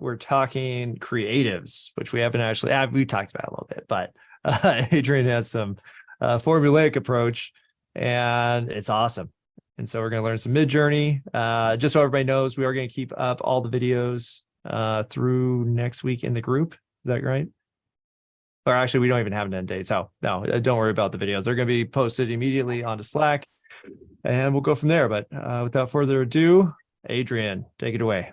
we're talking creatives, which we haven't actually, we talked about a little bit, but Adrian has some formulaic approach, and it's awesome. And so we're going to learn some MidJourney. Just so everybody knows, we are going to keep up all the videos through next week in the group. Is that right? Or actually, we don't even have an end date. So no, don't worry about the videos. They're going to be posted immediately onto Slack, and we'll go from there. But without further ado, Adrian, take it away.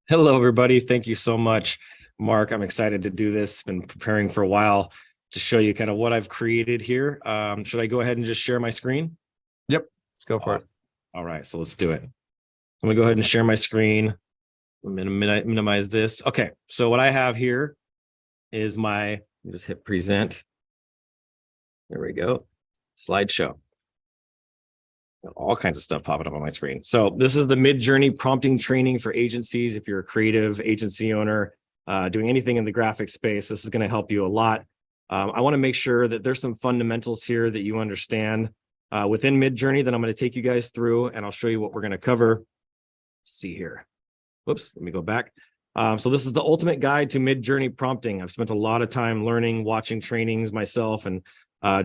Hello, everybody. Thank you so much, Mark. I'm excited to do this. Been preparing for a while to show you kind of what I've created here. Should I go ahead and just share my screen? Yep, let's go for it. All right, so let's do it. I'm going to go ahead and share my screen. Minimize this. Okay, so what I have here is my, just hit present. There we go. Slideshow. Got all kinds of stuff popping up on my screen. So this is the MidJourney prompting training for agencies. If you're a creative agency owner doing anything in the graphic space, this is going to help you a lot. I want to make sure that there's some fundamentals here that you understand within MidJourney that I'm going to take you guys through, and I'll show you what we're going to cover. Let's see here. Whoops, let me go back. So this is the ultimate guide to MidJourney prompting. I've spent a lot of time learning, watching trainings myself, and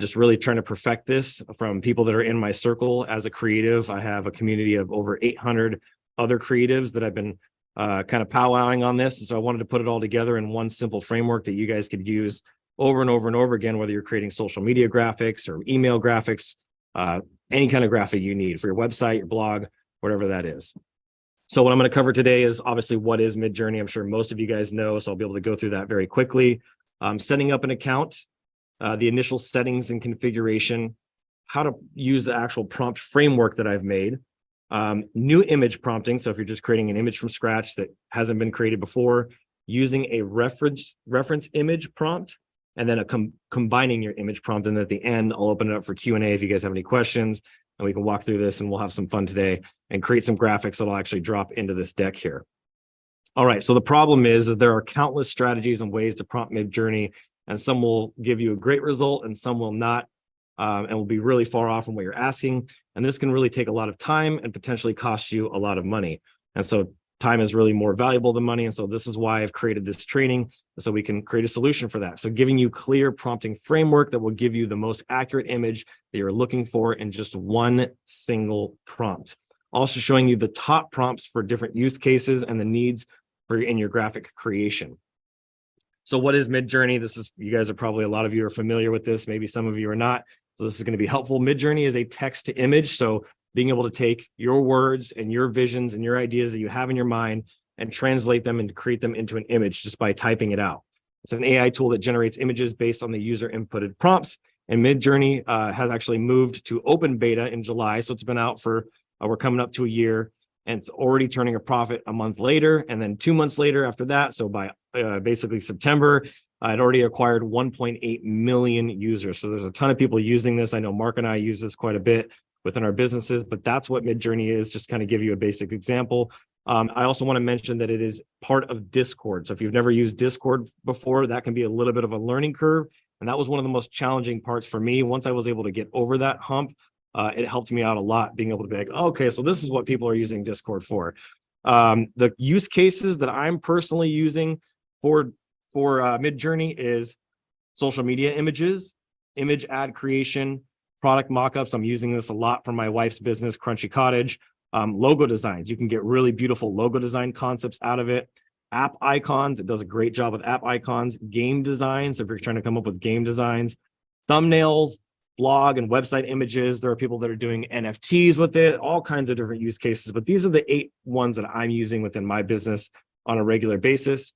just really trying to perfect this from people that are in my circle. As a creative, I have a community of over 800 other creatives that I've been kind of powwowing on this. And so I wanted to put it all together in one simple framework that you guys could use over and over and over again, whether you're creating social media graphics or email graphics, any kind of graphic you need for your website, your blog, whatever that is. So what I'm going to cover today is obviously what is MidJourney. I'm sure most of you guys know, so I'll be able to go through that very quickly. Setting up an account, the initial settings and configuration, how to use the actual prompt framework that I've made, new image prompting. So if you're just creating an image from scratch that hasn't been created before, using a reference image prompt, and then combining your image prompt. And at the end, I'll open it up for Q&A if you guys have any questions, and we can walk through this and we'll have some fun today and create some graphics that'll actually drop into this deck here. All right, so the problem is there are countless strategies and ways to prompt MidJourney, and some will give you a great result and some will not, and will be really far off from what you're asking. And this can really take a lot of time and potentially cost you a lot of money. And so time is really more valuable than money. And so this is why I've created this training, so we can create a solution for that. So giving you clear prompting framework that will give you the most accurate image that you're looking for in just one single prompt. Also showing you the top prompts for different use cases and the needs for in your graphic creation. So what is MidJourney? This is, you guys are probably, a lot of you are familiar with this. Maybe some of you are not. So this is going to be helpful. MidJourney is a text to image. So being able to take your words and your visions and your ideas that you have in your mind and translate them and create them into an image just by typing it out. It's an AI tool that generates images based on the user inputted prompts. And MidJourney has actually moved to open beta in July. So it's been out for, we're coming up to a year, and it's already turning a profit a month later. And then 2 months later after that, so by basically September, I'd already acquired 1.8 million users. So there's a ton of people using this. I know Mark and I use this quite a bit within our businesses, but that's what MidJourney is, just kind of give you a basic example. I also want to mention that it is part of Discord. So if you've never used Discord before, that can be a little bit of a learning curve. And that was one of the most challenging parts for me. Once I was able to get over that hump, it helped me out a lot, being able to be like, oh, okay, so this is what people are using Discord for. The use cases that I'm personally using for MidJourney is social media images, image ad creation, product mockups. I'm using this a lot for my wife's business, Crunchy Cottage. Logo designs. You can get really beautiful logo design concepts out of it. App icons. It does a great job with app icons. Game designs, if you're trying to come up with game designs. Thumbnails, blog and website images. There are people that are doing NFTs with it, all kinds of different use cases. But these are the 8 ones that I'm using within my business on a regular basis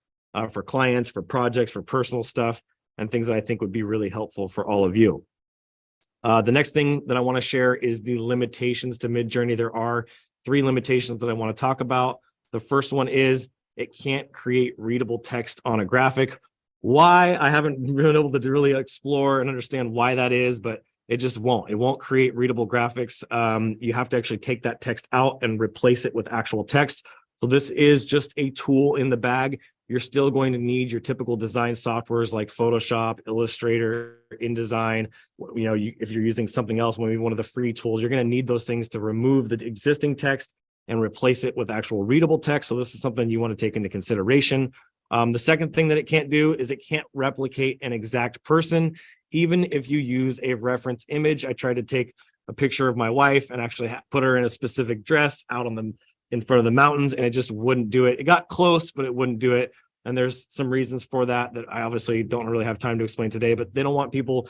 for clients, for projects, for personal stuff, and things that I think would be really helpful for all of you. The next thing that I want to share is the limitations to MidJourney. There are 3 limitations that I want to talk about. The first one is it can't create readable text on a graphic. Why? I haven't been able to really explore and understand why that is, but it just won't. It won't create readable graphics. You have to actually take that text out and replace it with actual text. So this is just a tool in the bag. You're still going to need your typical design softwares like Photoshop, Illustrator, InDesign. You know, if you're using something else, maybe one of the free tools, you're going to need those things to remove the existing text and replace it with actual readable text. So this is something you want to take into consideration. The second thing that it can't do is it can't replicate an exact person. Even if you use a reference image, I tried to take a picture of my wife and actually put her in a specific dress out in front of the mountains, and it just wouldn't do it. It got close, but it wouldn't do it. And there's some reasons for that I obviously don't really have time to explain today, but they don't want people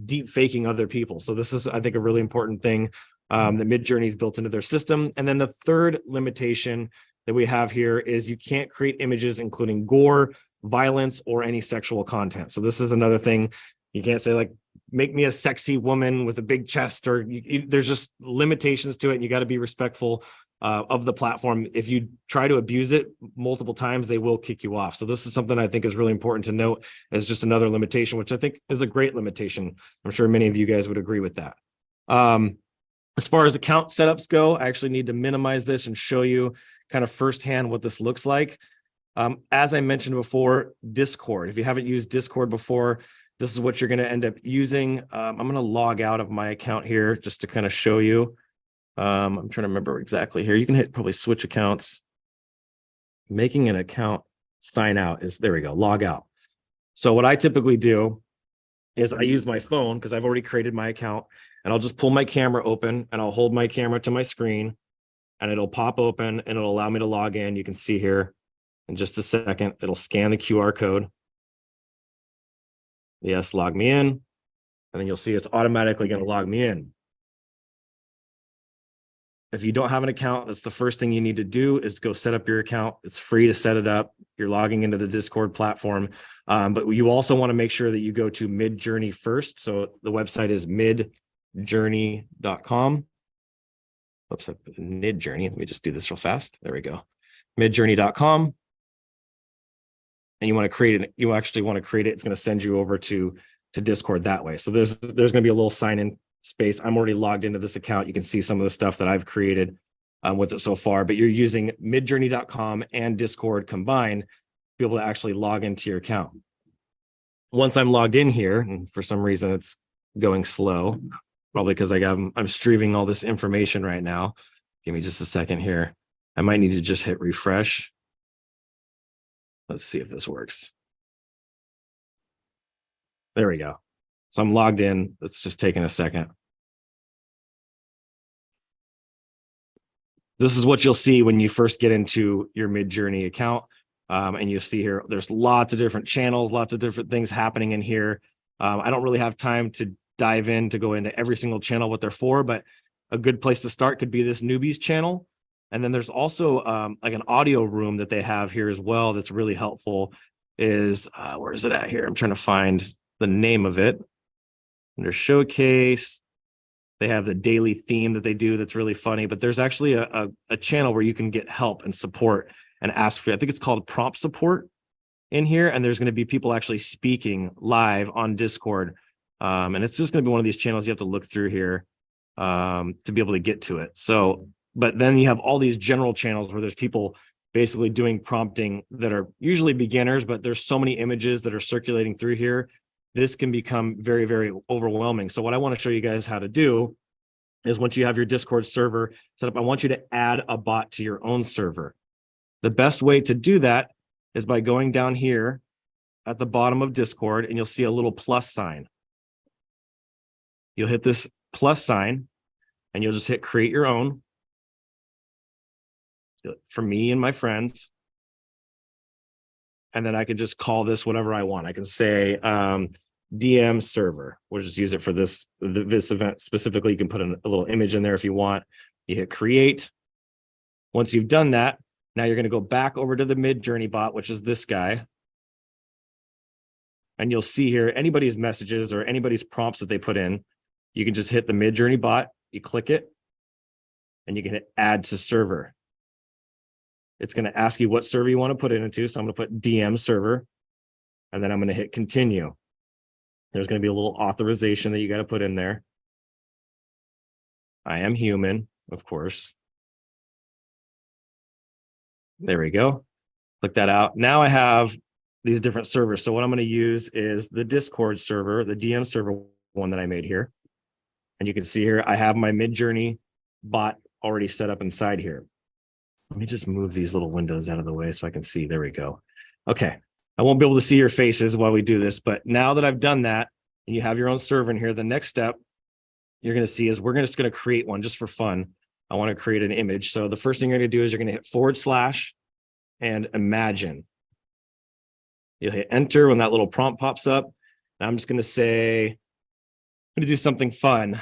deep faking other people. So this is, I think, a really important thing that MidJourney is built into their system. And then the third limitation that we have here is you can't create images including gore, violence, or any sexual content. So this is another thing. You can't say like, make me a sexy woman with a big chest, or there's just limitations to it. And you got to be respectful of the platform. If you try to abuse it multiple times, they will kick you off. So this is something I think is really important to note as just another limitation, which I think is a great limitation. I'm sure many of you guys would agree with that. As far as account setups go, I actually need to minimize this and show you kind of firsthand what this looks like. As I mentioned before, Discord. If you haven't used Discord before, this is what you're going to end up using. I'm going to log out of my account here just to kind of show you. I'm trying to remember exactly here. You can hit probably switch accounts. Making an account sign out is, there we go, log out. So what I typically do is I use my phone because I've already created my account, and I'll just pull my camera open and I'll hold my camera to my screen and it'll pop open and it'll allow me to log in. You can see here in just a second, it'll scan the QR code. Yes, log me in. And then you'll see it's automatically going to log me in. If you don't have an account, that's the first thing you need to do is go set up your account. It's free to set it up. You're logging into the Discord platform. But you also want to make sure that you go to MidJourney first. So the website is midjourney.com. Oops, MidJourney. Let me just do this real fast. There we go. MidJourney.com. And you want to create it. You actually want to create it. It's going to send you over to Discord that way. So there's going to be a little sign-in space. I'm already logged into this account. You can see some of the stuff that I've created with it so far, but you're using midjourney.com and Discord combined to be able to actually log into your account. Once I'm logged in here, and for some reason it's going slow, probably because I'm streaming all this information right now. Give me just a second here. I might need to just hit refresh. Let's see if this works. There we go. So I'm logged in. It's just taking a second. This is what you'll see when you first get into your MidJourney account. And you see here, there's lots of different channels, lots of different things happening in here. I don't really have time to dive in to go into every single channel, what they're for, but a good place to start could be this newbies channel. And then there's also like an audio room that they have here as well. That's really helpful is, where is it at here? I'm trying to find the name of it. Under showcase, they have the daily theme that they do. That's really funny, but there's actually a channel where you can get help and support and ask for, I think it's called prompt support in here. And there's going to be people actually speaking live on Discord. And it's just going to be one of these channels you have to look through here to be able to get to it. So, but then you have all these general channels where there's people basically doing prompting that are usually beginners, but there's so many images that are circulating through here. This can become very, very overwhelming. So what I want to show you guys how to do is once you have your Discord server set up, I want you to add a bot to your own server. The best way to do that is by going down here at the bottom of Discord, and you'll see a little plus sign. You'll hit this plus sign and you'll just hit create your own for me and my friends. And then I can just call this whatever I want. I can say DM server. We'll just use it for this event specifically. You can put a little image in there if you want. You hit create. Once you've done that, now you're going to go back over to the MidJourney bot, which is this guy. And you'll see here anybody's messages or anybody's prompts that they put in. You can just hit the MidJourney bot. You click it and you can hit add to server. It's going to ask you what server you want to put it into. So I'm going to put DM server, and then I'm going to hit continue. There's going to be a little authorization that you got to put in there. I am human, of course. There we go. Click that out. Now I have these different servers. So what I'm going to use is the Discord server, the DM server one that I made here. And you can see here, I have my MidJourney bot already set up inside here. Let me just move these little windows out of the way so I can see. There we go. Okay. I won't be able to see your faces while we do this, but now that I've done that and you have your own server in here, the next step you're going to see is we're just going to create one just for fun. I want to create an image. So the first thing you're going to do is you're going to hit / and imagine. You'll hit enter when that little prompt pops up. And I'm just going to say, I'm going to do something fun.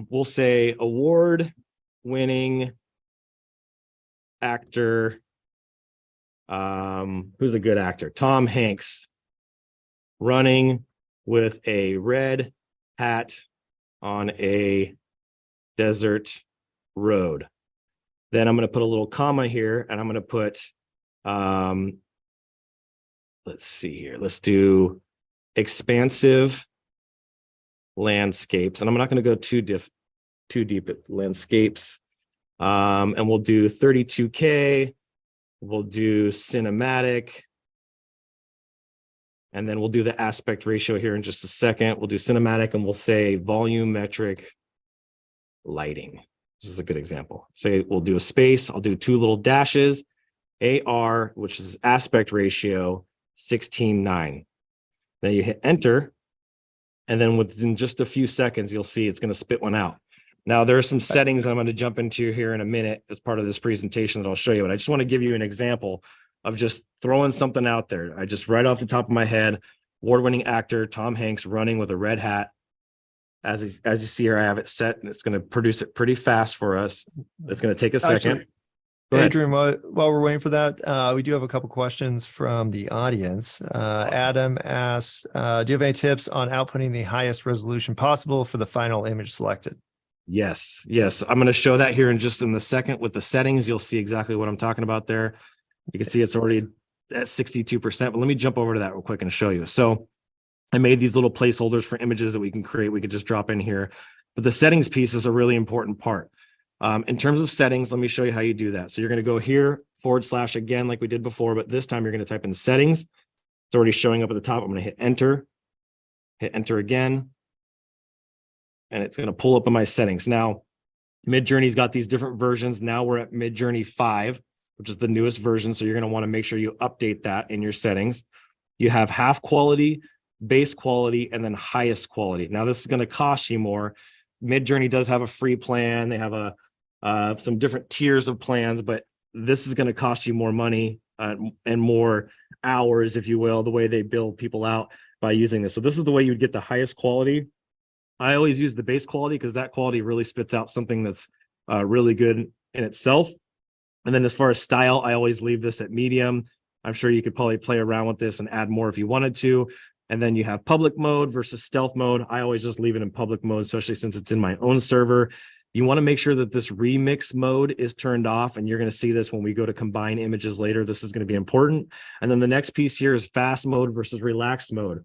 We'll say award-winning actor. Who's a good actor? Tom Hanks running with a red hat on a desert road. Then I'm going to put a little comma here and I'm going to put, let's see here. Let's do expansive landscapes. And I'm not going to go too deep at landscapes. And we'll do 32K. We'll do cinematic. And then we'll do the aspect ratio here in just a second. We'll do cinematic and we'll say volumetric lighting. This is a good example. Say we'll do a space. I'll do 2 little dashes. AR, which is aspect ratio 16:9. Then you hit enter. And then within just a few seconds, you'll see it's going to spit one out. Now, there are some settings that I'm going to jump into here in a minute as part of this presentation that I'll show you. But I just want to give you an example of just throwing something out there. I just right off the top of my head, award-winning actor Tom Hanks running with a red hat. As you see here, I have it set and it's going to produce it pretty fast for us. It's going to take a second. Adrian, while we're waiting for that, we do have a couple questions from the audience. Awesome. Adam asks, do you have any tips on outputting the highest resolution possible for the final image selected? Yes. I'm going to show that here in just in the second with the settings. You'll see exactly what I'm talking about there. You can see it's already at 62%, but let me jump over to that real quick and show you. So I made these little placeholders for images that we can create. We could just drop in here, but the settings piece is a really important part. In terms of settings, let me show you how you do that. So you're going to go here / again, like we did before, but this time you're going to type in settings. It's already showing up at the top. I'm going to hit enter again. And it's going to pull up in my settings. Now, MidJourney's got these different versions. Now we're at MidJourney 5, which is the newest version. So you're going to want to make sure you update that in your settings. You have half quality, base quality, and then highest quality. Now, this is going to cost you more. MidJourney does have a free plan. They have some different tiers of plans, but this is going to cost you more money and more hours, if you will, the way they build people out by using this. So this is the way you would get the highest quality. I always use the base quality because that quality really spits out something that's really good in itself. And then as far as style, I always leave this at medium. I'm sure you could probably play around with this and add more if you wanted to. And then you have public mode versus stealth mode. I always just leave it in public mode, especially since it's in my own server. You want to make sure that this remix mode is turned off, and you're going to see this when we go to combine images later. This is going to be important. And then the next piece here is fast mode versus relaxed mode.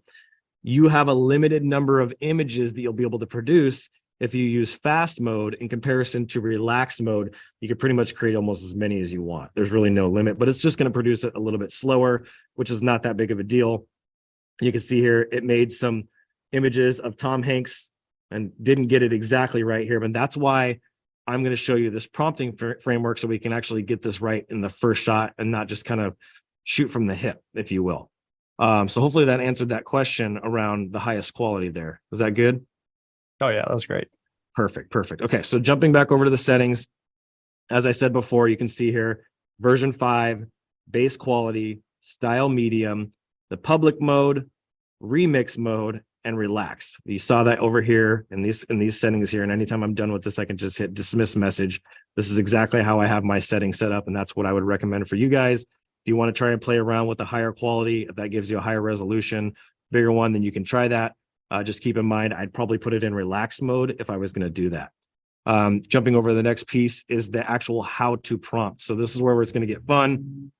You have a limited number of images that you'll be able to produce. If you use fast mode in comparison to relaxed mode, you can pretty much create almost as many as you want. There's really no limit, but it's just going to produce it a little bit slower, which is not that big of a deal. You can see here, it made some images of Tom Hanks and didn't get it exactly right here, but that's why I'm going to show you this prompting framework so we can actually get this right in the first shot and not just kind of shoot from the hip, if you will. So hopefully that answered that question around the highest quality there. Was that good? Oh yeah, that was great. Perfect. Okay, so jumping back over to the settings, as I said before, you can see here, version 5, base quality, style medium, the public mode, remix mode, and relax. You saw that over here in these settings here. And anytime I'm done with this, I can just hit dismiss message. This is exactly how I have my settings set up, and that's what I would recommend for you guys. If you want to try and play around with a higher quality, if that gives you a higher resolution, bigger one, then you can try that. Just keep in mind, I'd probably put it in relaxed mode if I was going to do that. Jumping over to the next piece is the actual how to prompt. So this is where it's going to get fun.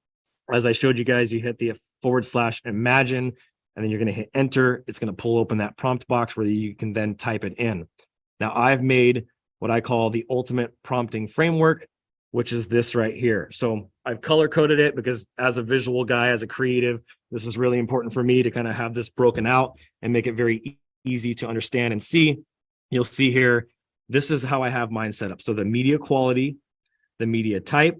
As I showed you guys, you hit the / imagine, and then you're going to hit enter. It's going to pull open that prompt box where you can then type it in. Now, I've made what I call the ultimate prompting framework, which is this right here. So I've color coded it because as a visual guy, as a creative, this is really important for me to kind of have this broken out and make it very easy to understand and see. You'll see here this is how I have mine set up. So the media quality, the media type,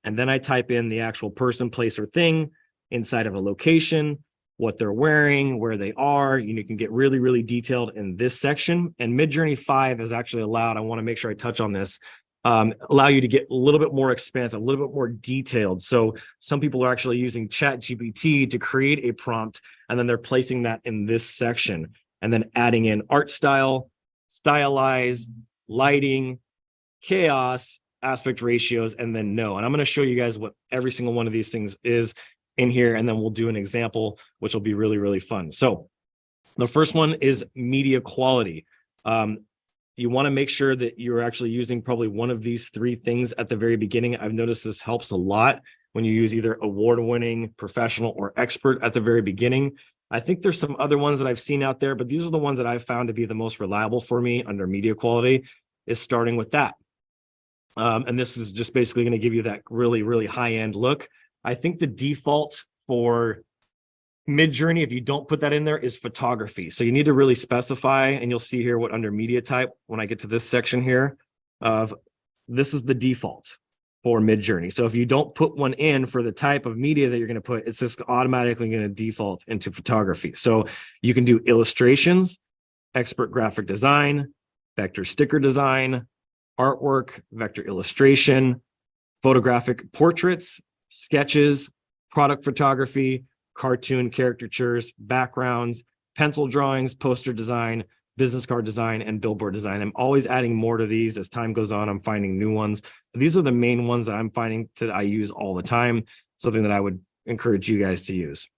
and then I type in the actual person, place, or thing inside of a location, what they're wearing, where they are. You can get really, really detailed in this section. And MidJourney 5 is actually allowed, I want to make sure I touch on this, allow you to get a little bit more expansive, a little bit more detailed. So some people are actually using ChatGPT to create a prompt, and then they're placing that in this section, and then adding in art style, stylized, lighting, chaos, aspect ratios, and then no. And I'm going to show you guys what every single one of these things is in here, and then we'll do an example, which will be really, really fun. So the first one is media quality. You want to make sure that you're actually using probably one of these three things at the very beginning. I've noticed this helps a lot when you use either award-winning, professional, or expert at the very beginning. I think there's some other ones that I've seen out there, but these are the ones that I've found to be the most reliable for me under media quality, is starting with that. And this is just basically going to give you that really, really high-end look. I think the default for MidJourney, if you don't put that in there, is photography. So you need to really specify, and you'll see here what under media type, when I get to this section here, this is the default for MidJourney. So if you don't put one in for the type of media that you're going to put, it's just automatically going to default into photography. So you can do illustrations, expert graphic design, vector sticker design, artwork, vector illustration, photographic portraits, sketches, product photography, cartoon caricatures, backgrounds, pencil drawings, poster design, business card design, and billboard design. I'm always adding more to these as time goes on. I'm finding new ones. But these are the main ones that I'm finding that I use all the time, something that I would encourage you guys to use.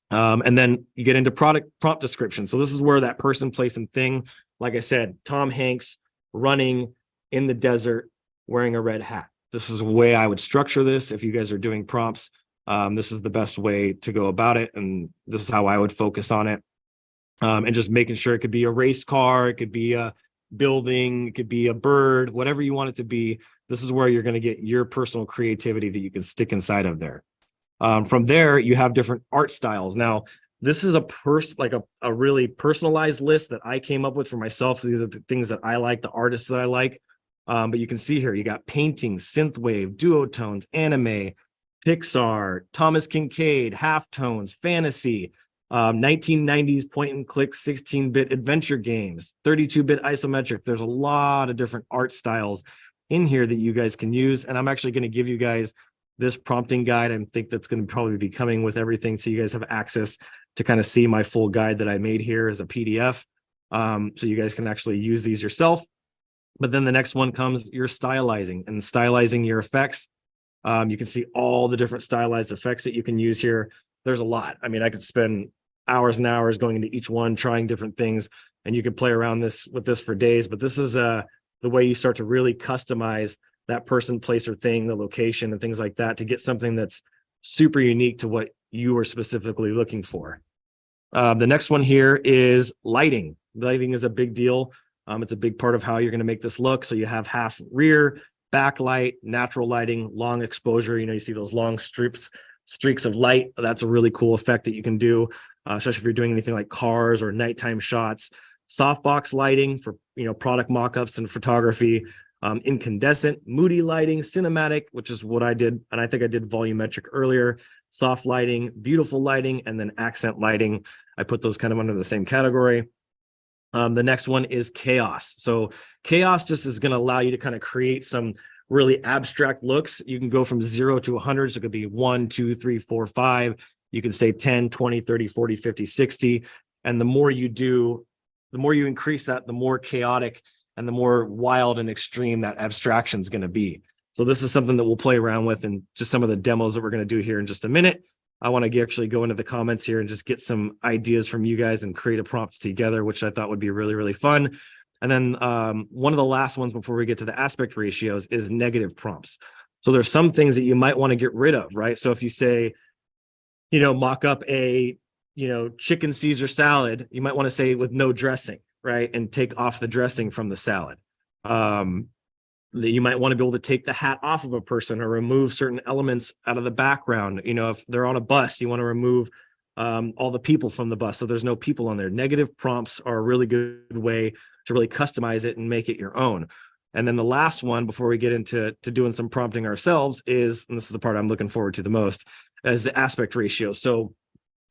And then you get into product prompt description. So this is where that person, place, and thing, like I said, Tom Hanks running in the desert wearing a red hat. This is the way I would structure this. If you guys are doing prompts, this is the best way to go about it. And this is how I would focus on it. And just making sure it could be a race car, it could be a building, it could be a bird, whatever you want it to be. This is where you're going to get your personal creativity that you can stick inside of there. From there, you have different art styles. Now, this is a really personalized list that I came up with for myself. These are the things that I like, the artists that I like. But you can see here, you got painting, synthwave, duotones, anime, Pixar, Thomas Kincaid, halftones, fantasy, 1990s point and click 16-bit adventure games, 32-bit isometric. There's a lot of different art styles in here that you guys can use. And I'm actually going to give you guys this prompting guide. I think that's going to probably be coming with everything, so you guys have access to kind of see my full guide that I made here as a PDF. So you guys can actually use these yourself. But then the next one comes your stylizing and stylizing your effects. You can see all the different stylized effects that you can use here. There's a lot. I mean, I could spend hours and hours going into each one, trying different things, and you could play around with this for days. But this is the way you start to really customize that person, place, or thing, the location, and things like that, to get something that's super unique to what you are specifically looking for. The next one here is lighting. Lighting is a big deal. It's a big part of how you're going to make this look. So you have half rear, backlight, natural lighting, long exposure. You see those long streaks of light. That's a really cool effect that you can do, especially if you're doing anything like cars or nighttime shots. Softbox lighting for product mock-ups and photography. Incandescent, moody lighting, cinematic, which is what I did, and I think I did volumetric earlier. Soft lighting, beautiful lighting, and then accent lighting. I put those kind of under the same category. The next one is chaos. So chaos just is going to allow you to kind of create some really abstract looks. You can go from 0 to 100. So it could be 1, 2, 3, 4, 5. You can say 10, 20, 30, 40, 50, 60. And the more you do, the more you increase that, the more chaotic and the more wild and extreme that abstraction is going to be. So this is something that we'll play around with in just some of the demos that we're going to do here in just a minute. I want to actually go into the comments here and just get some ideas from you guys and create a prompt together, which I thought would be really, really fun. And then one of the last ones before we get to the aspect ratios is negative prompts. So there's some things that you might want to get rid of, right? So if you say, mock up a, chicken Caesar salad, you might want to say with no dressing, right? And take off the dressing from the salad. You might want to be able to take the hat off of a person or remove certain elements out of the background. If they're on a bus, you want to remove all the people from the bus, so there's no people on there. Negative prompts are a really good way to really customize it and make it your own. And then the last one before we get into doing some prompting ourselves is, and this is the part I'm looking forward to the most, is the aspect ratio. So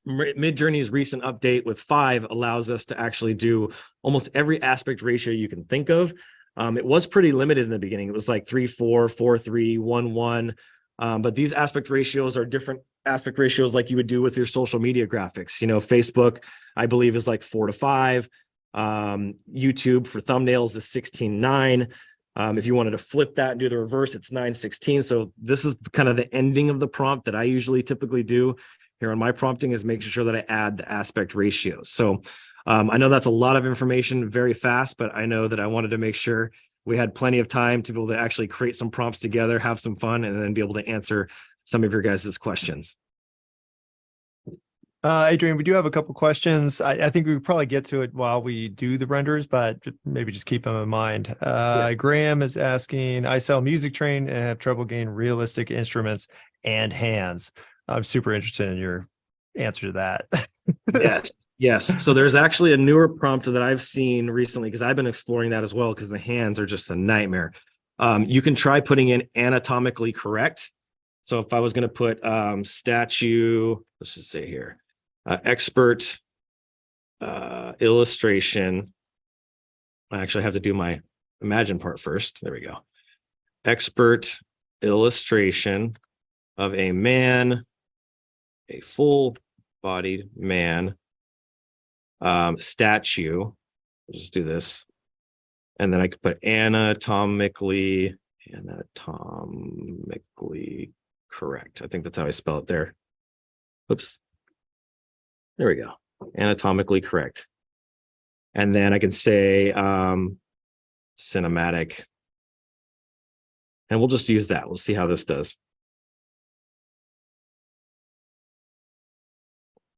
MidJourney's recent update with 5 allows us to actually do almost every aspect ratio you can think of. It was pretty limited in the beginning. It was like 3:4, 4:3, 1:1. But these aspect ratios are different aspect ratios like you would do with your social media graphics. You know, Facebook, I believe, is like 4:5. YouTube for thumbnails is 16:9. If you wanted to flip that and do the reverse, it's 9:16. So this is kind of the ending of the prompt that I usually typically do here on my prompting, is making sure that I add the aspect ratios. So I know that's a lot of information very fast, but I know that I wanted to make sure we had plenty of time to be able to actually create some prompts together, have some fun, and then be able to answer some of your guys' questions. Adrian, we do have a couple questions. I think we could probably get to it while we do the renders, but maybe just keep them in mind. Graham is asking, I sell music train and have trouble getting realistic instruments and hands. I'm super interested in your answer to that. Yes. So there's actually a newer prompt that I've seen recently, because I've been exploring that as well, because the hands are just a nightmare. You can try putting in anatomically correct. So if I was going to put statue, let's just say here, expert illustration. I actually have to do my imagine part first. There we go. Expert illustration of a man, a full-bodied man, statue. We'll just do this. And then I could put anatomically correct. I think that's how I spell it there. Oops. There we go. Anatomically correct. And then I can say cinematic. And we'll just use that. We'll see how this does.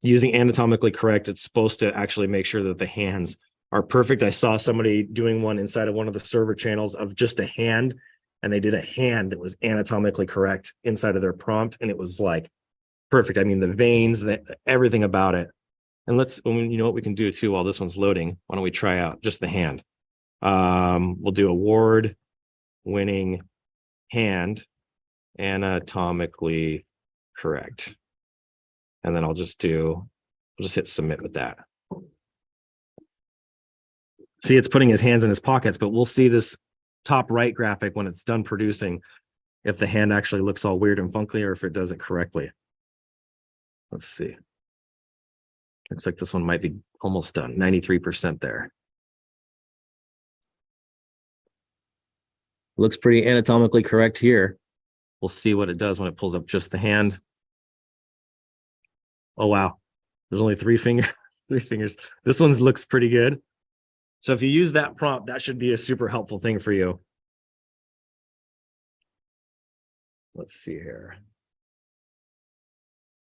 Using anatomically correct, it's supposed to actually make sure that the hands are perfect. I saw somebody doing one inside of one of the server channels of just a hand, and they did a hand that was anatomically correct inside of their prompt, and it was like perfect. I mean, the veins, everything about it. And you know what we can do too while this one's loading? Why don't we try out just the hand? We'll do award-winning hand, anatomically correct. And then I'll just hit submit with that. See, it's putting his hands in his pockets, but we'll see this top right graphic when it's done producing, if the hand actually looks all weird and funky or if it does it correctly. Let's see. Looks like this one might be almost done, 93% there. Looks pretty anatomically correct here. We'll see what it does when it pulls up just the hand. Oh, wow. There's only three fingers. This one looks pretty good. So if you use that prompt, that should be a super helpful thing for you. Let's see here.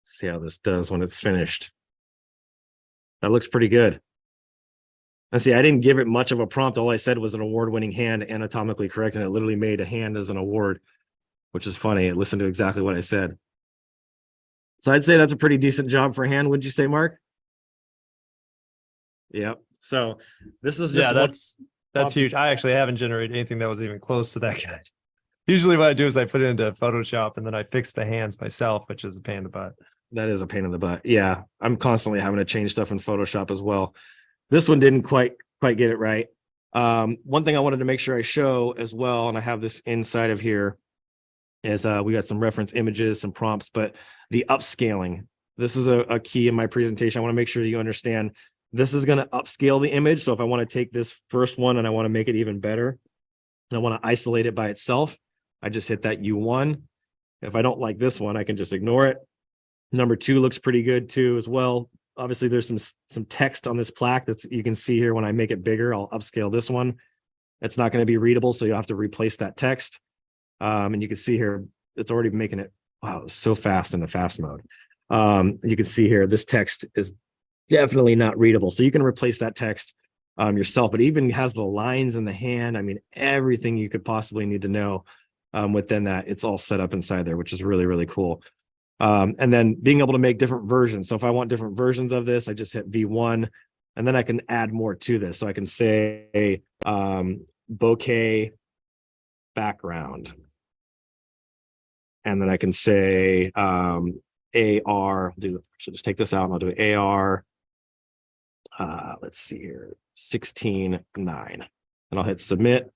See how this does when it's finished. That looks pretty good. And see, I didn't give it much of a prompt. All I said was an award-winning hand, anatomically correct, and it literally made a hand as an award, which is funny. It listened to exactly what I said. So I'd say that's a pretty decent job for hand. Would you say, Mark? Yep. So this is just that's huge. I actually haven't generated anything that was even close to that good. Usually what I do is I put it into Photoshop and then I fix the hands myself, which is a pain in the butt. That is a pain in the butt. Yeah. I'm constantly having to change stuff in Photoshop as well. This one didn't quite get it right. One thing I wanted to make sure I show as well, and I have this inside of here, is we got some reference images, some prompts, but the upscaling. This is a key in my presentation. I want to make sure you understand this is going to upscale the image. So if I want to take this first one and I want to make it even better, and I want to isolate it by itself, I just hit that U1. If I don't like this one, I can just ignore it. Number 2 looks pretty good too as well. Obviously, there's some text on this plaque that's you can see here. When I make it bigger, I'll upscale this one. It's not going to be readable, so you'll have to replace that text. And you can see here, it's already making it, wow, it's so fast in the fast mode. You can see here, this text is definitely not readable. So you can replace that text yourself, but it even has the lines in the hand. I mean, everything you could possibly need to know within that, it's all set up inside there, which is really, really cool. And then being able to make different versions. So if I want different versions of this, I just hit V1. And then I can add more to this. So I can say bokeh background. And then I can say AR, should just take this out and I'll do AR. Let's see here, 16:9. And I'll hit submit.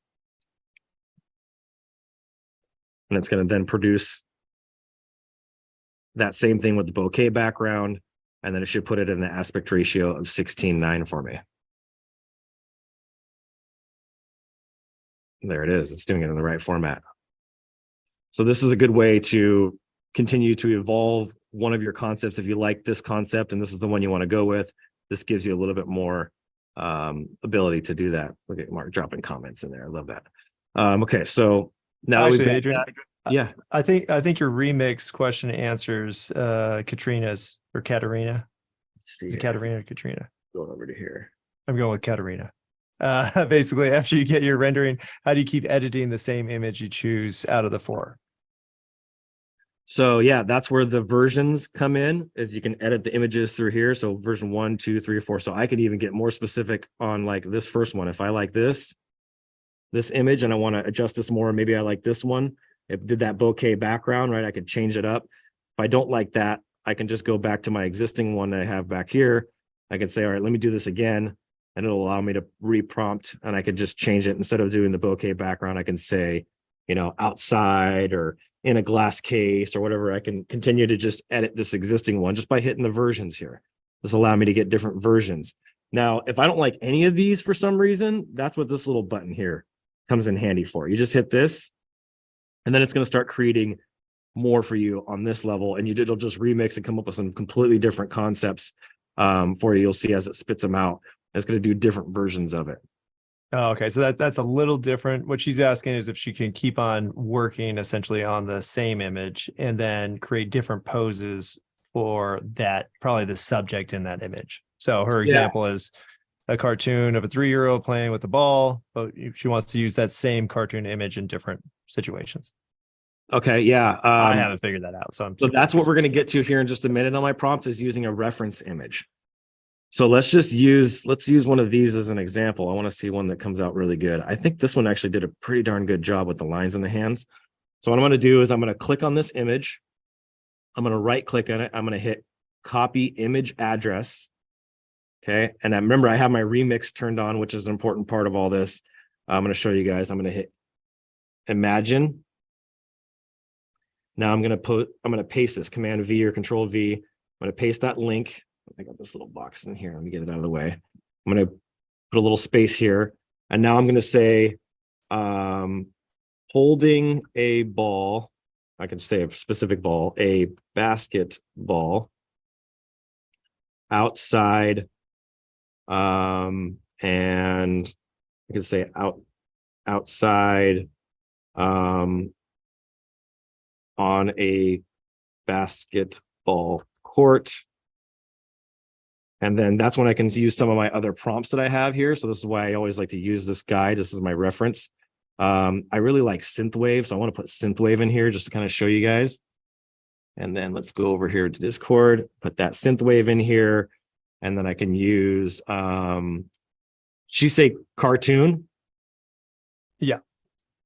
And it's going to then produce that same thing with the bokeh background. And then it should put it in the aspect ratio of 16:9 for me. There it is. It's doing it in the right format. So this is a good way to continue to evolve one of your concepts. If you like this concept and this is the one you want to go with, this gives you a little bit more ability to do that. Look at Mark dropping comments in there. I love that. Okay, so now Actually, we've got Adrian, yeah. I think your remix question answers Katrina's or Katerina. Let's see Is it here. Katerina or Katrina? Going over to here. I'm going with Katerina. Basically, after you get your rendering, how do you keep editing the same image you choose out of the 4? So yeah, that's where the versions come in, is you can edit the images through here. So version 1, 2, 3, 4. So I could even get more specific on like this first one. If I like this image and I want to adjust this more, maybe I like this one. It did that bokeh background, right? I could change it up. If I don't like that, I can just go back to my existing one that I have back here. I can say, all right, let me do this again. And it'll allow me to reprompt, and I could just change it. Instead of doing the bokeh background, I can say, outside or in a glass case or whatever. I can continue to just edit this existing one just by hitting the versions here. This allows me to get different versions. Now, if I don't like any of these for some reason, that's what this little button here comes in handy for. You just hit this, and then it's going to start creating more for you on this level, and it'll just remix and come up with some completely different concepts for you. You'll see as it spits them out. It's going to do different versions of it. Oh, okay. So that's a little different. What she's asking is if she can keep on working essentially on the same image and then create different poses for that, probably the subject in that image. So her example is a cartoon of a 3-year-old playing with the ball, but she wants to use that same cartoon image in different situations. Okay, yeah. I haven't figured that out. So that's what we're going to get to here in just a minute on my prompts, is using a reference image. So let's use one of these as an example. I want to see one that comes out really good. I think this one actually did a pretty darn good job with the lines in the hands. So what I'm going to do is I'm going to click on this image. I'm going to right click on it. I'm going to hit copy image address. Okay. And I remember I have my remix turned on, which is an important part of all this. I'm going to show you guys. I'm going to hit imagine. Now I'm going to paste this, Command V or Control V. I'm going to paste that link. I got this little box in here. Let me get it out of the way. I'm going to put a little space here. And now I'm going to say, holding a ball. I can say a specific ball, a basketball outside. And I can say outside, on a basketball court. And then that's when I can use some of my other prompts that I have here. So this is why I always like to use this guide. This is my reference. I really like synthwave, so I want to put synthwave in here just to kind of show you guys. And then let's go over here to Discord, put that synthwave in here, and then I can use she say cartoon. Yeah.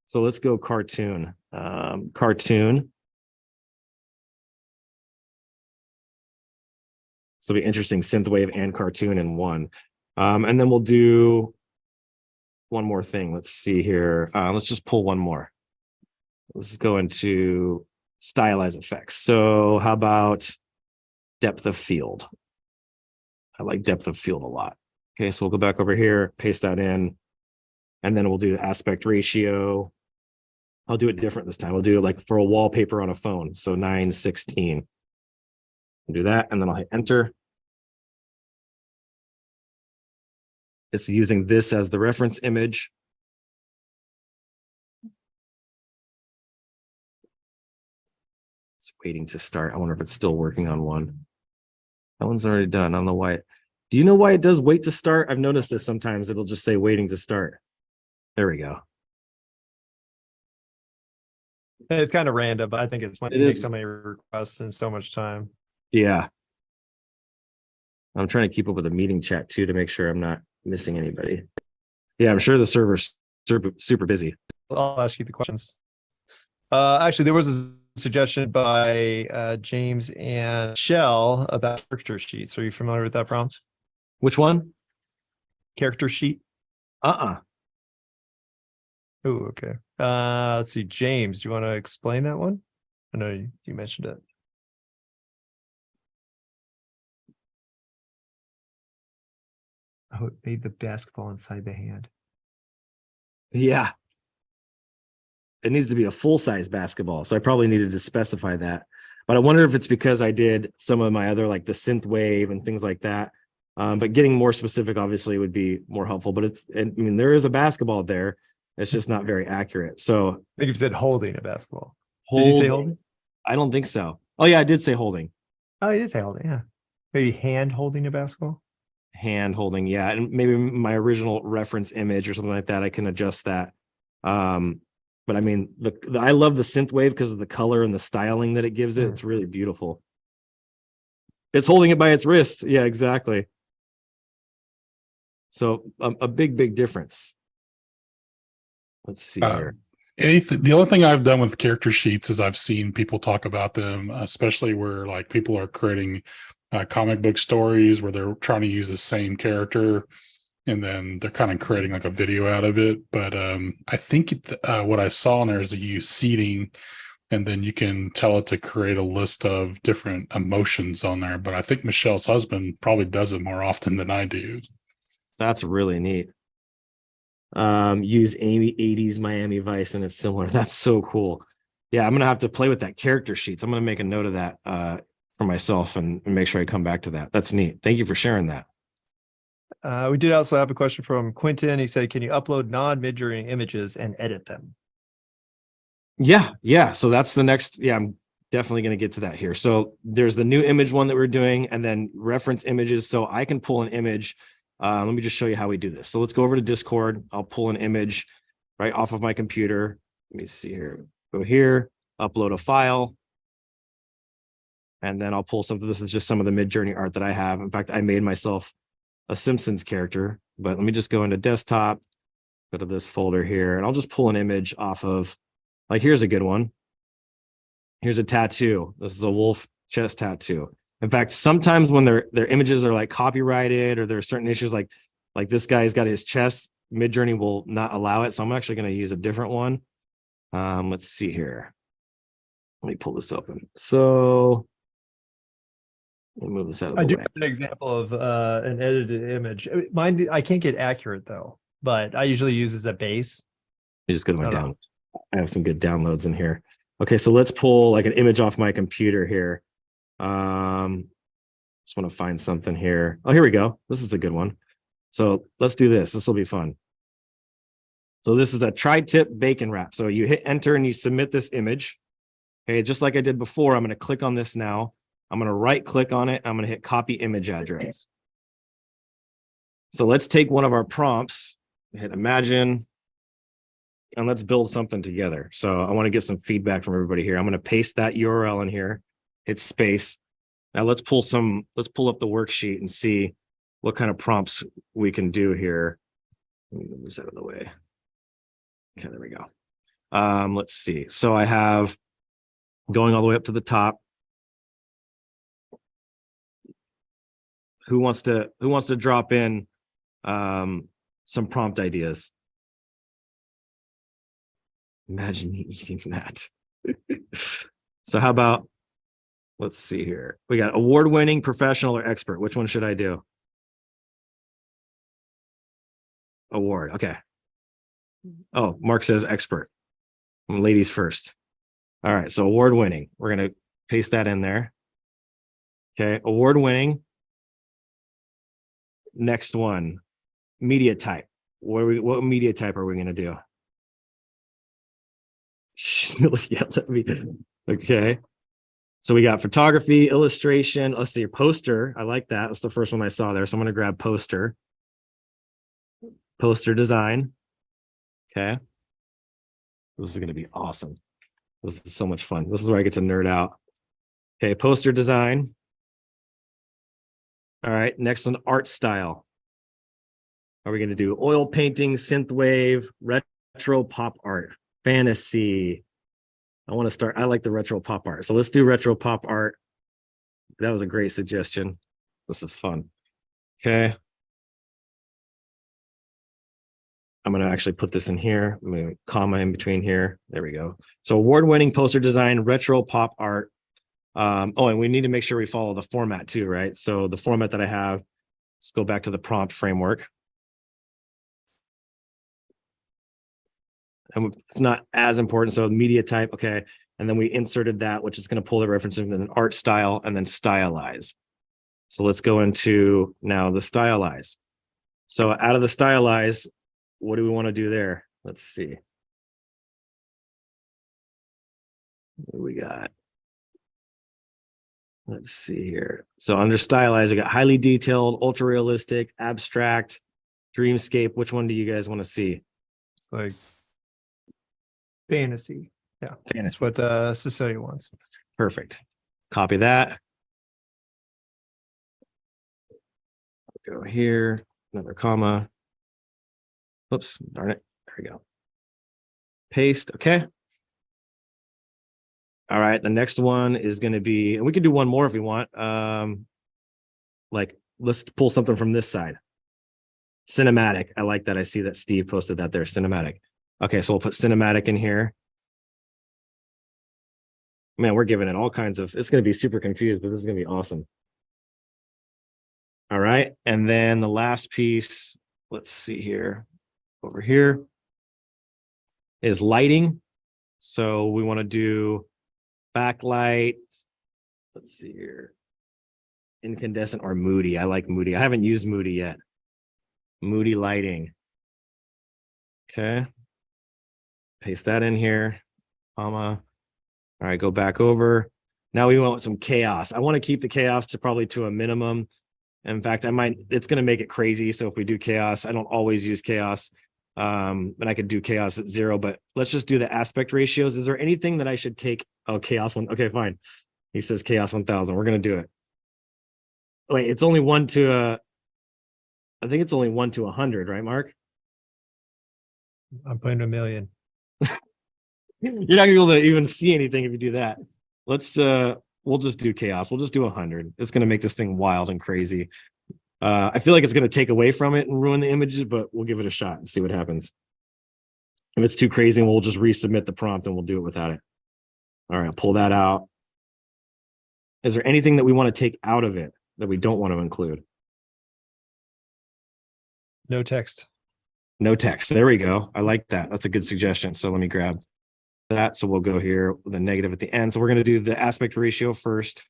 So let's go cartoon. Cartoon. So it'll be interesting, synthwave and cartoon in one. And then we'll do one more thing. Let's see here. Let's just pull one more. Let's go into stylize effects. So how about depth of field? I like depth of field a lot. Okay, so we'll go back over here, paste that in, and then we'll do aspect ratio. I'll do it different this time. We'll do it like for a wallpaper on a phone. So 9:16. Do that, and then I'll hit enter. It's using this as the reference image. It's waiting to start. I wonder if it's still working on one. That one's already done. I don't know why. Do you know why it does wait to start? I've noticed this sometimes. It'll just say waiting to start. There we go. It's kind of random, but I think it's when It you make is. so many requests in so much time. Yeah. I'm trying to keep up with the meeting chat too to make sure I'm not missing anybody. Yeah, I'm sure the server's super busy. I'll ask you the questions. Actually, there was a suggestion by James and Shell about character sheets. Are you familiar with that prompt? Which one? Character sheet. Uh-uh. Oh, okay. Let's see. James, do you want to explain that one? I know you mentioned it. Oh, it made the basketball inside the hand. Yeah. It needs to be a full-size basketball. So I probably needed to specify that. But I wonder if it's because I did some of my other, like the synth wave and things like that. But getting more specific obviously would be more helpful. But I mean, there is a basketball there. It's just not very accurate. So I think you said holding a basketball. Did you say holding? I don't think so. Oh yeah, I did say holding. Oh, you did say holding, yeah. Maybe hand holding a basketball. Hand holding, yeah. And maybe my original reference image or something like that, I can adjust that. But I mean, I love the synth wave because of the color and the styling that it gives it. It's really beautiful. It's holding it by its wrist. Yeah, exactly. So a big difference. Let's see here. The only thing I've done with character sheets is I've seen people talk about them, especially where like people are creating comic book stories where they're trying to use the same character and then they're kind of creating like a video out of it. But I think what I saw in there is that you use seeding and then you can tell it to create a list of different emotions on there. But I think Michelle's husband probably does it more often than I do. That's really neat. Use 80s Miami Vice and it's similar. That's so cool. Yeah, I'm gonna have to play with that character sheets. I'm gonna make a note of that for myself and make sure I come back to that. That's neat. Thank you for sharing that. We did also have a question from Quentin. He said, can you upload non-MidJourney images and edit them? Yeah. So that's the next. Yeah, I'm definitely going to get to that here. So there's the new image one that we're doing and then reference images. So I can pull an image. Let me just show you how we do this. So let's go over to Discord. I'll pull an image right off of my computer. Let me see here. Go here, upload a file. And then I'll pull something. This is just some of the MidJourney art that I have. In fact, I made myself a Simpsons character, but let me just go into desktop, go to this folder here, and I'll just pull an image off of, like, here's a good one. Here's a tattoo. This is a wolf chest tattoo. In fact, sometimes when their images are like copyrighted or there are certain issues like this guy's got his chest, MidJourney will not allow it. So I'm actually going to use a different one. Let's see here. Let me pull this open. So let me move this out of the way. I do have an example of an edited image. Mine, I can't get accurate though, but I usually use as a base. You just go to my down. I have some good downloads in here. Okay, so let's pull like an image off my computer here. Just want to find something here. Oh, here we go. This is a good one. So let's do this. This will be fun. So this is a tri-tip bacon wrap. So you hit enter and you submit this image. Okay, just like I did before, I'm going to click on this now. I'm going to right click on it. I'm going to hit copy image address. So let's take one of our prompts, hit imagine, and let's build something together. So I want to get some feedback from everybody here. I'm going to paste that URL in here, hit space. Now let's pull up the worksheet and see what kind of prompts we can do here. Let me move this out of the way. Okay, there we go. Let's see. So I have going all the way up to the top. Who wants to drop in some prompt ideas? Imagine me eating that. So how about, let's see here. We got award-winning, professional, or expert. Which one should I do? Award. Okay. Oh, Mark says expert. Ladies first. All right. So award-winning. We're going to paste that in there. Okay. Award-winning. Next one, media type. What media type are we going to do? Yeah, okay. So we got photography, illustration. Let's see, poster. I like that. That's the first one I saw there. So I'm going to grab poster. Poster design. Okay. This is going to be awesome. This is so much fun. This is where I get to nerd out. Okay, poster design. All right, next one, art style. Are we going to do oil painting, synthwave, retro pop art, fantasy? I want to start. I like the retro pop art. So let's do retro pop art. That was a great suggestion. This is fun. Okay. I'm going to actually put this in here. I'm going to comma in between here. There we go. So award-winning poster design, retro pop art. Oh, and we need to make sure we follow the format too, right? So the format that I have, let's go back to the prompt framework. And it's not as important. So media type, okay. And then we inserted that, which is going to pull the reference in an art style and then stylize. So let's go into now the stylize. So out of the stylize, what do we want to do there? Let's see. What do we got? Let's see here. So under stylize, we got highly detailed, ultra realistic, abstract, dreamscape. Which one do you guys want to see? It's like fantasy. Yeah. That's Fantasy. what Cecilia wants. Perfect. Copy that. Go here, another comma. Oops, darn it. There we go. Paste. Okay. All right. The next one is going to be, and we can do one more if we want. Like, let's pull something from this side. Cinematic. I like that. I see that Steve posted that there. Cinematic. Okay, so we'll put cinematic in here. Man, we're giving it all kinds of, it's going to be super confused, but this is going to be awesome. All right. And then the last piece, let's see here, over here is lighting. So we want to do backlight. Let's see here. Incandescent or moody. I like moody. I haven't used moody yet. Moody lighting. Okay. Paste that in here, comma. All right, go back over. Now we want some chaos. I want to keep the chaos to probably to a minimum. In fact, it's going to make it crazy. So if we do chaos, I don't always use chaos. And I could do chaos at 0, but let's just do the aspect ratios. Is there anything that I should take? Oh, chaos 1. Okay, fine. He says chaos 1000. We're going to do it. Wait, it's only 1 to, I think it's only 1 to 100, right, Mark? I'm putting 1,000,000. You're not going to be able to even see anything if you do that. Let's, we'll just do chaos. We'll just do 100. It's going to make this thing wild and crazy. I feel like it's going to take away from it and ruin the images, but we'll give it a shot and see what happens. If it's too crazy, we'll just resubmit the prompt and we'll do it without it. All right, I'll pull that out. Is there anything that we want to take out of it that we don't want to include? No text. No text. There we go. I like that. That's a good suggestion. So let me grab that. So we'll go here with a negative at the end. So we're going to do the aspect ratio first.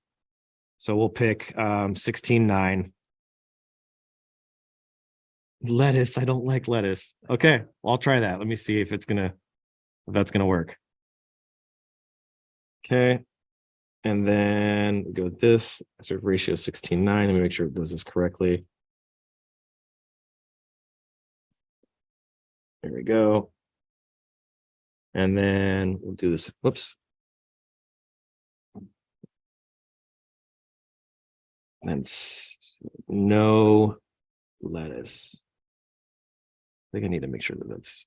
So we'll pick 16:9. Lettuce. I don't like lettuce. Okay, I'll try that. Let me see if that's gonna work. Okay, and then we go with this sort of ratio 16:9. Let me make sure it does this correctly. There we go. And then we'll do this. Whoops. And no lettuce. I think I need to make sure that that's,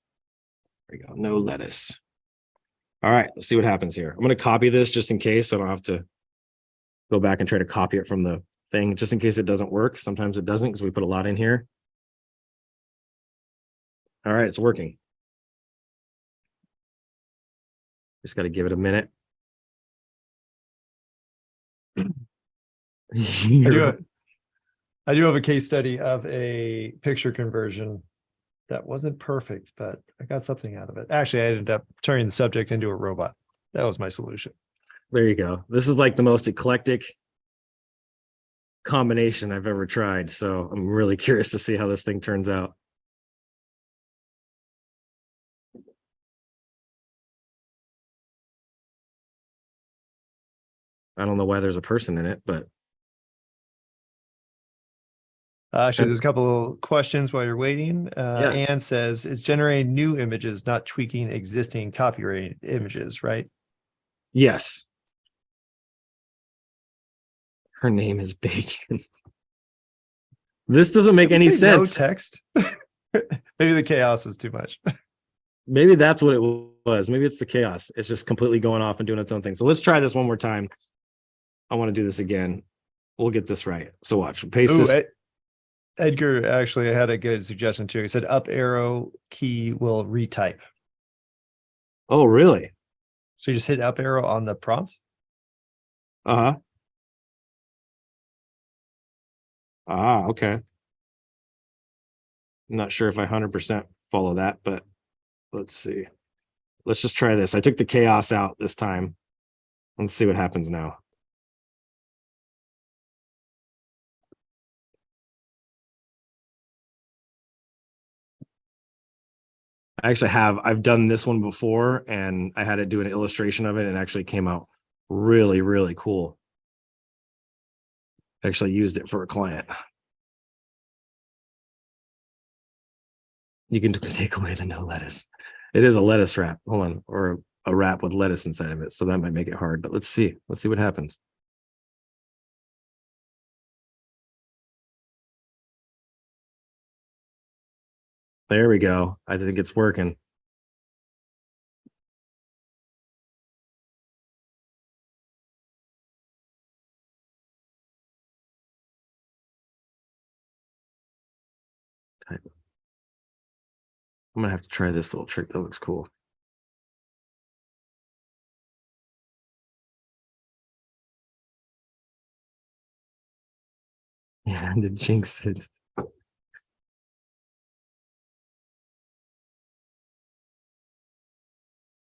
there we go. No lettuce. All right, let's see what happens here. I'm going to copy this just in case, so I don't have to go back and try to copy it from the thing, just in case it doesn't work. Sometimes it doesn't because we put a lot in here. All right, it's working. Just got to give it a minute. I do have a case study of a picture conversion that wasn't perfect, but I got something out of it. Actually, I ended up turning the subject into a robot. That was my solution. There you go. This is like the most eclectic combination I've ever tried. So I'm really curious to see how this thing turns out. I don't know why there's a person in it, but Actually, there's a couple of questions while you're waiting. Yeah. Anne says it's generating new images, not tweaking existing copyrighted images, right? yes. Her name is Bacon. This doesn't make Did we any say no sense. text. Maybe the chaos was too much. Maybe that's what it was. Maybe it's the chaos. It's just completely going off and doing its own thing. So let's try this one more time. I want to do this again. We'll get this right. So watch. Paste Ooh, this. Edgar actually had a good suggestion too. He said up arrow key will retype. Oh, really? So you just hit up arrow on the prompt. Uh-huh. Ah, okay. I'm not sure if I 100% follow that, but let's see. Let's just try this. I took the chaos out this time. Let's see what happens now. I've done this one before, and I had to do an illustration of it, and it actually came out really, really cool. I actually used it for a client. You can take away the no lettuce. It is a lettuce wrap. Hold on, or a wrap with lettuce inside of it. So that might make it hard, but let's see. Let's see what happens. There we go. I think it's working. Type. I'm gonna have to try this little trick. That looks cool. Yeah, the jinx it.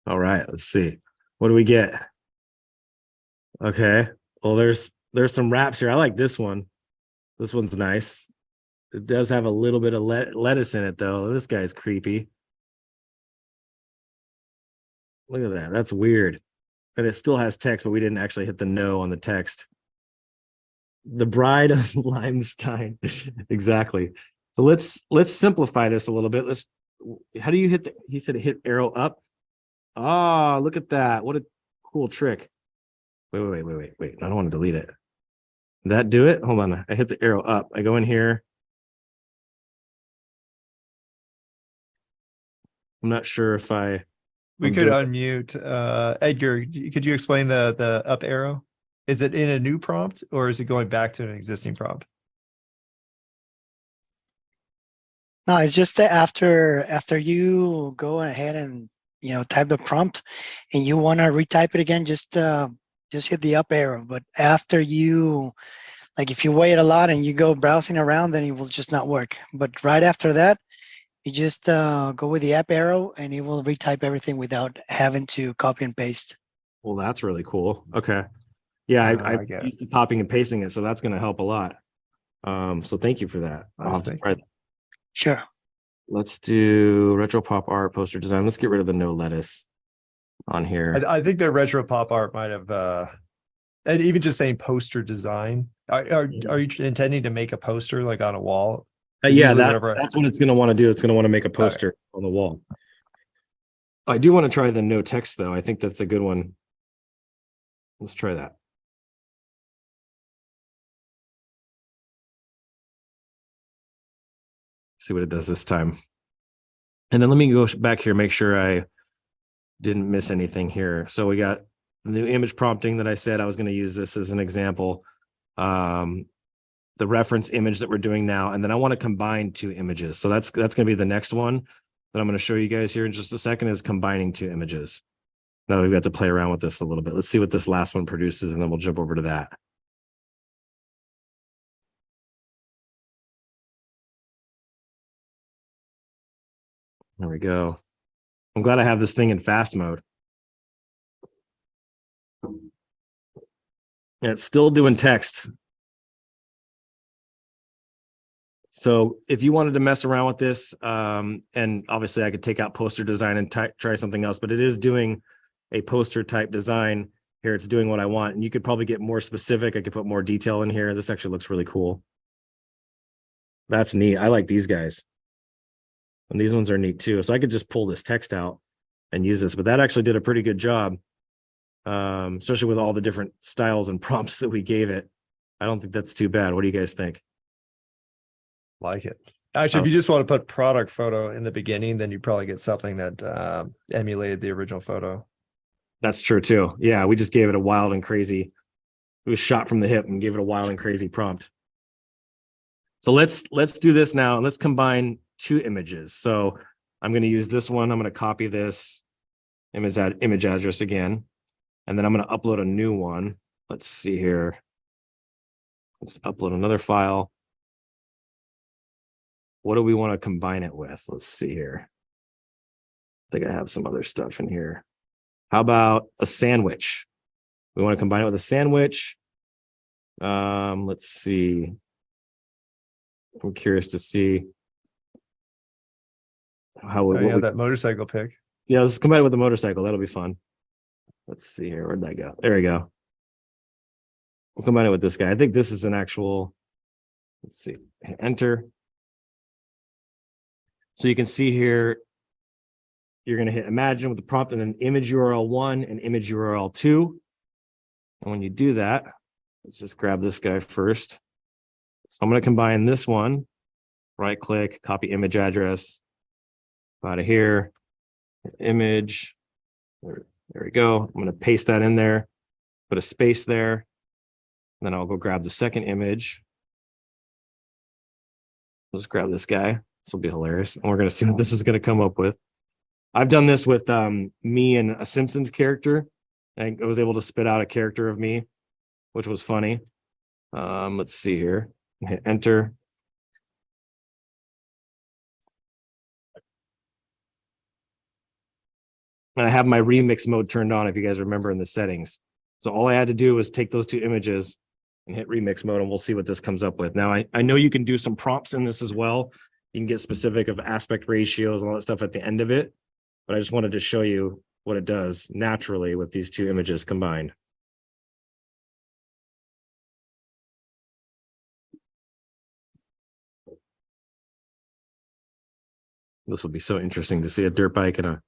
All right, let's see. What do we get? Okay. Well, there's some wraps here. I like this one. This one's nice. It does have a little bit of lettuce in it, though. This guy's creepy. Look at that. That's weird. And it still has text, but we didn't actually hit the no on the text. The Bride of Limestein. Exactly. So let's simplify this a little bit. How do you hit he said hit arrow up. Ah, look at that. What a cool trick. Wait. I don't want to delete it. Did that do it? Hold on. I hit the arrow up. I go in here. I'm not sure if We could unmute Edgar. Could you explain the up arrow? Is it in a new prompt or is it going back to an existing prompt? No, it's just that after you go ahead and type the prompt and you want to retype it again, just hit the up arrow. But after you, like if you wait a lot and you go browsing around, then it will just not work. But right after that, you just go with the up arrow and it will retype everything without having to copy and paste. Well, that's really cool. Okay. Yeah, I used to copying and pasting it, so that's going to help a lot. So thank you for that. I'll have to try that. Sure. Let's do retro pop art poster design. Let's get rid of the no lettuce on here. I think the retro pop art might have, and even just saying poster design. Are you intending to make a poster like on a wall? Yeah, that's what it's going to want to do. It's going to want to make a poster on the wall. I do want to try the no text though. I think that's a good one. Let's try that. See what it does this time. And then let me go back here, make sure I didn't miss anything here. So we got the new image prompting that I said I was going to use this as an example. The reference image that we're doing now, and then I want to combine two images. So that's going to be the next one that I'm going to show you guys here in just a second, is combining two images. Now we've got to play around with this a little bit. Let's see what this last one produces, and then we'll jump over to that. There we go. I'm glad I have this thing in fast mode. And it's still doing text. So if you wanted to mess around with this, and obviously I could take out poster design and try something else, but it is doing a poster type design here. It's doing what I want. And you could probably get more specific. I could put more detail in here. This actually looks really cool. That's neat. I like these guys. And these ones are neat too. So I could just pull this text out and use this, but that actually did a pretty good job. Especially with all the different styles and prompts that we gave it. I don't think that's too bad. What do you guys think? Like it. Actually, if you just want to put product photo in the beginning, then you probably get something that emulated the original photo. That's true too. Yeah, we just gave it a wild and crazy. It was shot from the hip and gave it a wild and crazy prompt. So let's do this now. Let's combine two images. So I'm going to use this one. I'm going to copy this image address again, and then I'm going to upload a new one. Let's see here. Let's upload another file. What do we want to combine it with? Let's see here. I think I have some other stuff in here. How about a sandwich? We want to combine it with a sandwich. Let's see. I'm curious to see how You have that motorcycle pic. Yeah, let's combine it with the motorcycle. That'll be fun. Let's see here. Where'd that go? There we go. We'll combine it with this guy. I think this is an actual. Let's see. Hit enter. So you can see here, you're going to hit imagine with the prompt and then image URL 1 and image URL 2. And when you do that, let's just grab this guy first. So I'm going to combine this one, right click, copy image address, out of here, image, there we go. I'm going to paste that in there, put a space there. Then I'll go grab the second image. Let's grab this guy. This will be hilarious. And we're going to see what this is going to come up with. I've done this with me and a Simpsons character. I was able to spit out a character of me, which was funny. Let's see here. Hit enter. And I have my remix mode turned on, if you guys remember, in the settings. So all I had to do was take those two images and hit remix mode, and we'll see what this comes up with. Now, I know you can do some prompts in this as well. You can get specific of aspect ratios and all that stuff at the end of it. But I just wanted to show you what it does naturally with these two images combined. This will be so interesting to see a dirt bike and a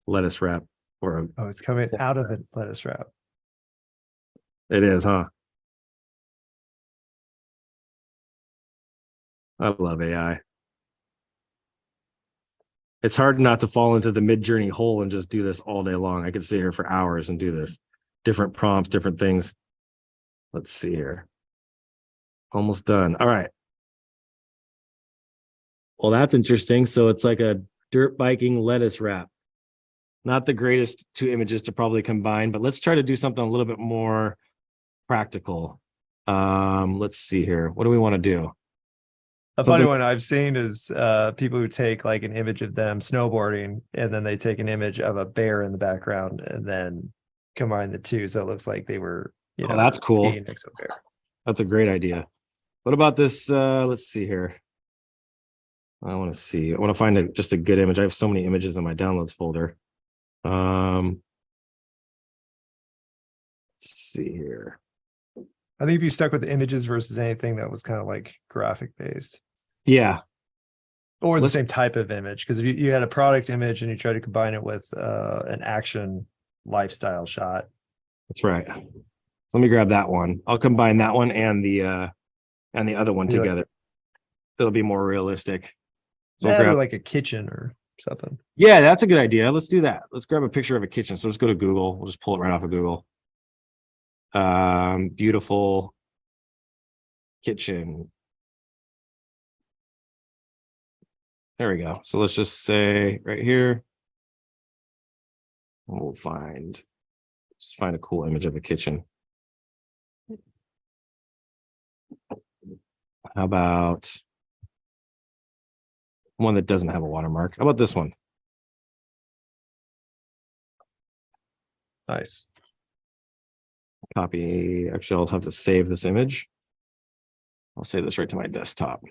lettuce wrap, or a, Oh, it's coming out of the lettuce wrap. it is, huh? I love AI. It's hard not to fall into the MidJourney hole and just do this all day long. I could sit here for hours and do this. Different prompts, different things. Let's see here. Almost done. All right. Well, that's interesting. So it's like a dirt biking lettuce wrap. Not the greatest two images to probably combine, but let's try to do something a little bit more practical. Let's see here. What do we want to do? A funny one I've seen is people who take like an image of them snowboarding and then they take an image of a bear in the background and then combine the two. So it looks like they were, you know, that's cool. skiing next to a bear. That's a great idea. What about this? Let's see here. I want to see. I want to find just a good image. I have so many images in my downloads folder. Let's see here. I think if you stuck with the images versus anything that was kind of like graphic based. Yeah. Or the same type of image. Because if you had a product image and you try to combine it with an action lifestyle shot. That's right. So let me grab that one. I'll combine that one and the other one together. It'll be more realistic. So We'll grab or like a kitchen or something. Yeah, that's a good idea. Let's do that. Let's grab a picture of a kitchen. So let's go to Google. We'll just pull it right off of Google. Beautiful kitchen. There we go. So let's just say right here. We'll find a cool image of a kitchen. How about one that doesn't have a watermark? How about this one? Nice. Copy. Actually, I'll have to save this image. I'll save this right to my desktop.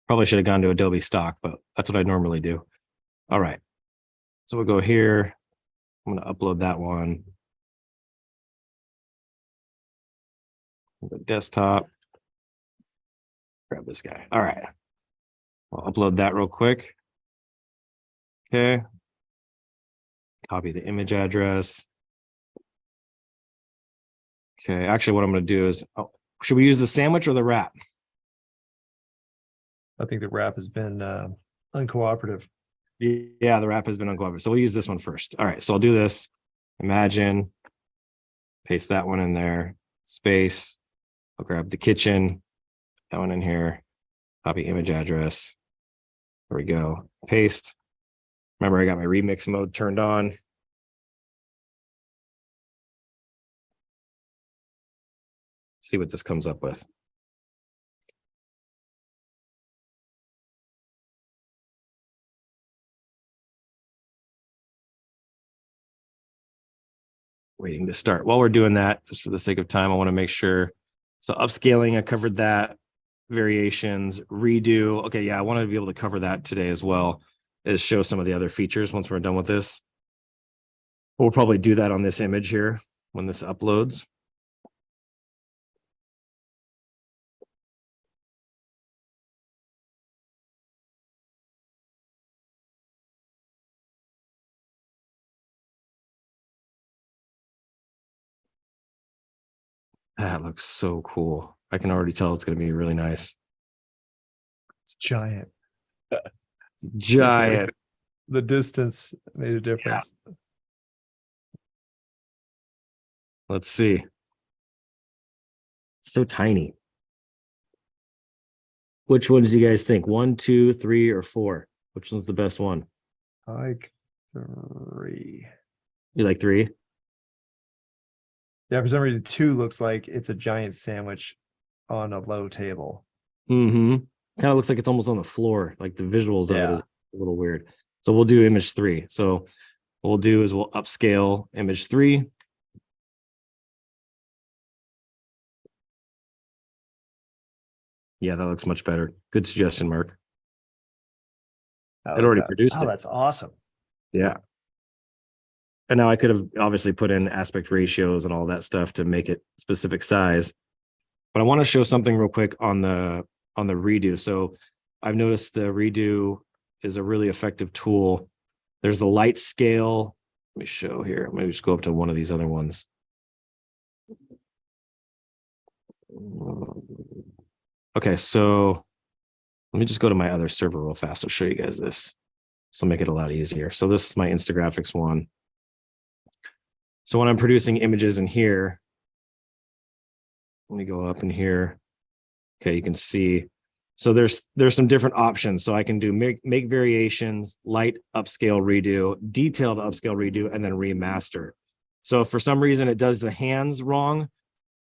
Probably should have gone to Adobe Stock, but that's what I normally do. All right. So we'll go here. I'm going to upload that one. The desktop. Grab this guy. All right. I'll upload that real quick. Okay. Copy the image address. Okay. Actually, what I'm going to do is, should we use the sandwich or the wrap? I think the wrap has been uncooperative. Yeah, the wrap has been uncooperative. So we'll use this one first. All right, so I'll do this. Imagine, paste that one in there, space. I'll grab the kitchen, that one in here, copy image address. There we go. Paste. Remember, I got my remix mode turned on. See what this comes up with. Waiting to start. While we're doing that, just for the sake of time, I want to make sure. So upscaling, I covered that. Variations, redo. Okay, yeah, I wanted to be able to cover that today as well, is show some of the other features once we're done with this. We'll probably do that on this image here when this uploads. That looks so cool. I can already tell it's going to be really nice. It's giant. Giant. The distance made a difference. Let's see. So tiny. Which one do you guys think? 1, 2, 3, or 4? Which one's the best one? I like 3. You like 3? Yeah, for some reason 2 looks like it's a giant sandwich on a low table. Mm-hmm. Kind of looks like it's almost on the floor. Like the visuals of it Yeah. is a little weird. So we'll do image 3. So what we'll do is we'll upscale image 3. Yeah, that looks much better. Good suggestion, Mark. I It like already that. produced Oh, it. that's awesome. Yeah. And now I could have obviously put in aspect ratios and all that stuff to make it specific size. But I want to show something real quick on the redo. So I've noticed the redo is a really effective tool. There's the light scale. Let me show here. I'm going to just go up to one of these other ones. Okay, so let me just go to my other server real fast. I'll show you guys this. So make it a lot easier. So this is my Instagraphics one. So when I'm producing images in here, let me go up in here. Okay, you can see. So there's some different options. So I can do make variations, light upscale redo, detailed upscale redo, and then remaster. So if for some reason it does the hands wrong,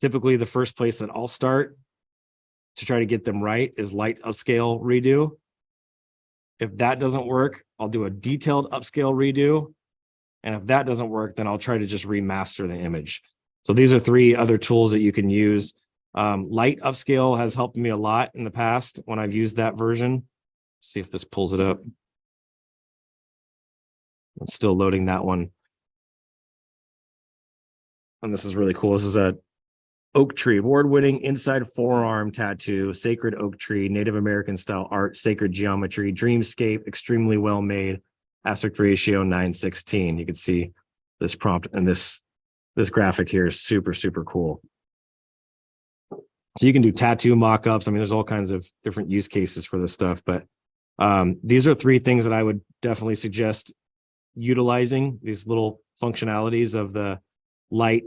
typically the first place that I'll start to try to get them right is light upscale redo. If that doesn't work, I'll do a detailed upscale redo. And if that doesn't work, then I'll try to just remaster the image. So these are 3 other tools that you can use. Light upscale has helped me a lot in the past when I've used that version. Let's see if this pulls it up. It's still loading that one. And this is really cool. This is a oak tree, award-winning inside forearm tattoo, sacred oak tree, Native American style art, sacred geometry, dreamscape, extremely well made, aspect ratio 9:16. You can see this prompt, and this graphic here is super, super cool. So you can do tattoo mock-ups. I mean, there's all kinds of different use cases for this stuff, but these are 3 things that I would definitely suggest utilizing, these little functionalities of the light,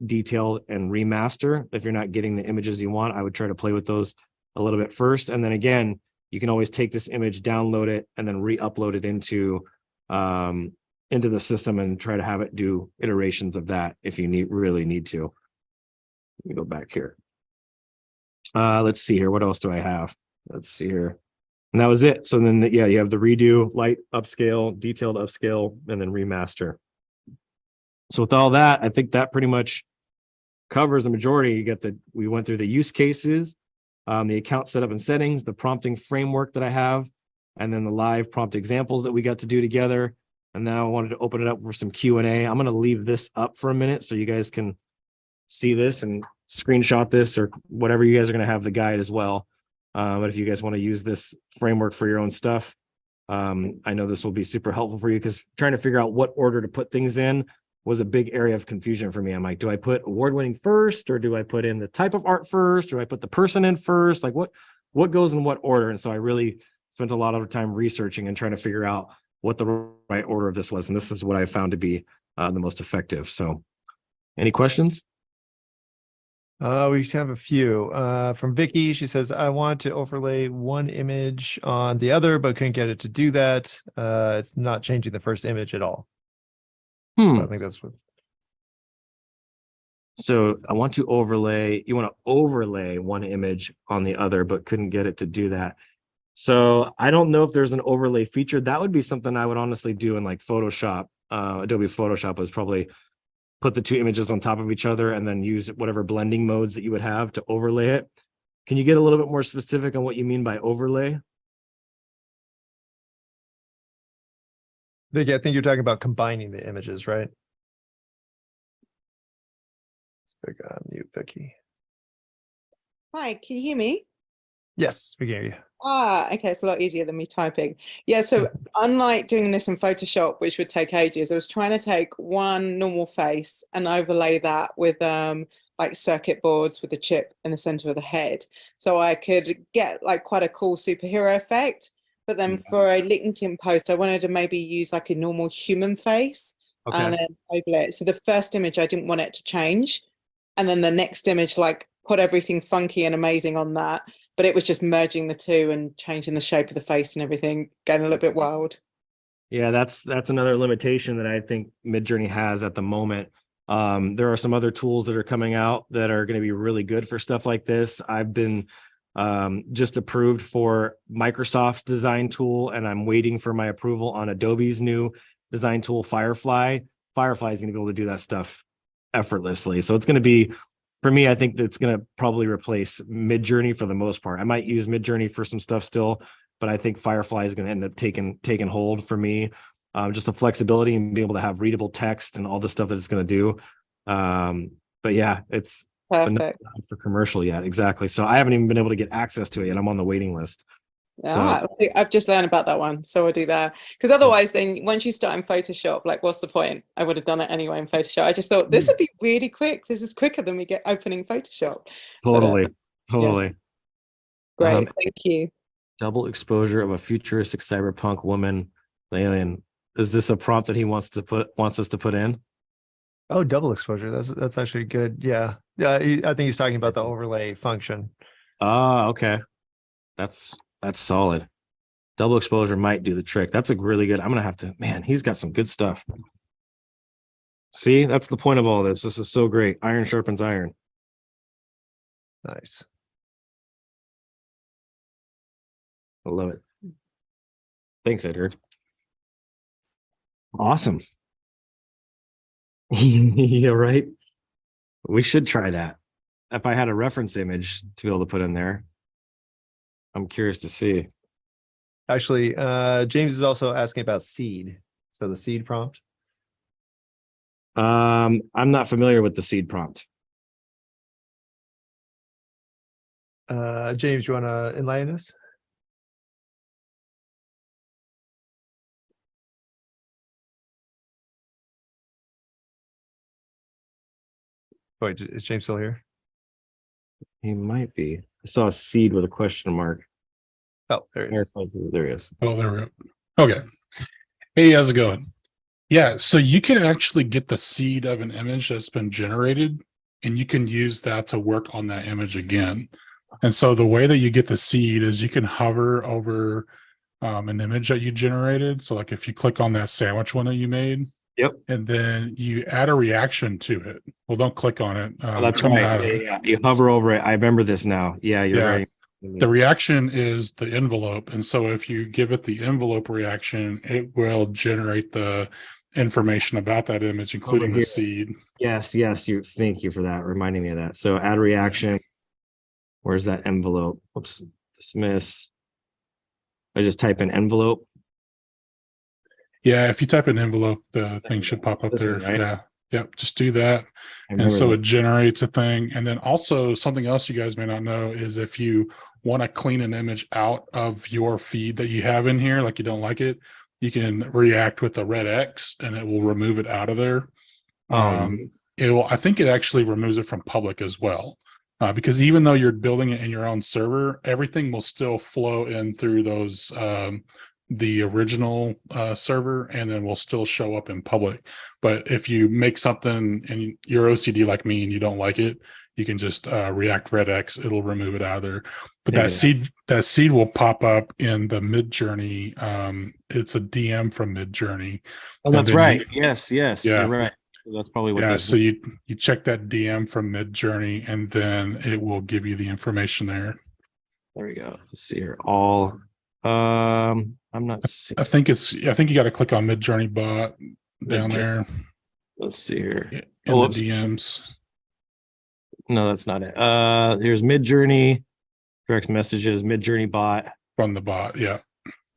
detail, and remaster. If you're not getting the images you want, I would try to play with those a little bit first. And then again, you can always take this image, download it, and then re-upload it into the system and try to have it do iterations of that if you really need to. Let me go back here. Let's see here. What else do I have? Let's see here. And that was it. So then, yeah, you have the redo, light upscale, detailed upscale, and then remaster. So with all that, I think that pretty much covers the majority. We went through the use cases, the account setup and settings, the prompting framework that I have, and then the live prompt examples that we got to do together. And now I wanted to open it up for some Q&A. I'm going to leave this up for a minute so you guys can see this and screenshot this or whatever. You guys are going to have the guide as well. But if you guys want to use this framework for your own stuff, I know this will be super helpful for you, because trying to figure out what order to put things in was a big area of confusion for me. I'm like, do I put award-winning first, or do I put in the type of art first, or do I put the person in first? Like what goes in what order? And so I really spent a lot of time researching and trying to figure out what the right order of this was. And this is what I found to be the most effective. So any questions? We have a few from Vicky. She says, I want to overlay one image on the other, but couldn't get it to do that. It's not changing the first image at all. So I think that's what. So I want to overlay, you want to overlay one image on the other, but couldn't get it to do that. So I don't know if there's an overlay feature. That would be something I would honestly do in like Photoshop. Adobe Photoshop was probably put the two images on top of each other and then use whatever blending modes that you would have to overlay it. Can you get a little bit more specific on what you mean by overlay? Vicky, I think you're talking about combining the images, right? Let's pick on you, Vicky. Hi, can you hear me? Yes, we can hear you. Okay, it's a lot easier than me typing. Yeah, so unlike doing this in Photoshop, which would take ages, I was trying to take one normal face and overlay that with like circuit boards with the chip in the center of the head. So I could get like quite a cool superhero effect. But then for a LinkedIn post, I wanted to maybe use like a normal human face and then overlay it. So the first image, I didn't want it to change. And then the next image, like put everything funky and amazing on that. But it was just merging the two and changing the shape of the face and everything, getting a little bit wild. Yeah, that's another limitation that I think MidJourney has at the moment. There are some other tools that are coming out that are going to be really good for stuff like this. I've been just approved for Microsoft's design tool, and I'm waiting for my approval on Adobe's new design tool, Firefly. Firefly is going to be able to do that stuff effortlessly. So it's going to be, for me, I think that's going to probably replace MidJourney for the most part. I might use MidJourney for some stuff still, but I think Firefly is going to end up taking hold for me. Just the flexibility and be able to have readable text and all the stuff that it's going to do. But yeah, it's perfect for commercial yet. Exactly. So I haven't even been able to get access to it yet. I'm on the waiting list. So I've just learned about that one, so I'll do that, because otherwise then once you start in Photoshop, like what's the point? I would have done it anyway in Photoshop. I just thought this would be really quick. This is quicker than we get opening Photoshop. Totally. Yeah. Great, thank you. Double exposure of a futuristic cyberpunk woman alien. Is this a prompt that he wants us to put in? Oh, double exposure. That's actually good. Yeah. I think he's talking about the overlay function. Okay. That's solid. Double exposure might do the trick. That's a really good. I'm gonna have to, man, he's got some good stuff. See, that's the point of all this. This is so great. Iron sharpens iron. Nice. I love it. Thanks, Edgar. Awesome. Yeah, right. We should try that. If I had a reference image to be able to put in there, I'm curious to see. Actually, James is also asking about seed. So the seed prompt. I'm not familiar with the seed prompt. James, you want to enlighten us? Wait, is James still here? He might be. I saw a seed with a question mark. Oh, there he is. There he is. Oh, there we go. Okay. Hey, how's it going? Yeah, so you can actually get the seed of an image that's been generated, and you can use that to work on that image again. And so the way that you get the seed is you can hover over an image that you generated. So like if you click on that sandwich one that you made, yep, and then you add a reaction to it. Well, don't click on it. That's right. Yeah. You hover over it. I remember this now. Yeah, you're right. The reaction is the envelope. And so if you give it the envelope reaction, it will generate the information about that image, including the seed. Yes. Thank you for that, reminding me of that. So add reaction. Where's that envelope? Oops. Dismiss. I just type in envelope. Yeah, if you type in envelope, the thing should pop up there. Right? Yeah. Yep. Just do that. And so it generates a thing. And then also something else you guys may not know is if you want to clean an image out of your feed that you have in here, like you don't like it, you can react with the red X and it will remove it out of there. It will, I think it actually removes it from public as well. Because even though you're building it in your own server, everything will still flow in through those the original server, and then will still show up in public. But if you make something and you're OCD like me and you don't like it, you can just React Redx, it'll remove it out of there. But Yeah. that seed will pop up in the MidJourney. It's a DM from MidJourney. Oh, And that's then right. you- Yes, yes, Yeah. you're right. That's probably what yeah, this so you check that DM from MidJourney, and then it will give you the information there. There we go. Let's see here. All I'm not seeing. I think you got to click on MidJourney bot down MidJourney. there Let's see here. in Oh, the whoops. DMs. No, that's not it. Here's MidJourney, direct messages, MidJourney bot. From the bot. Yeah.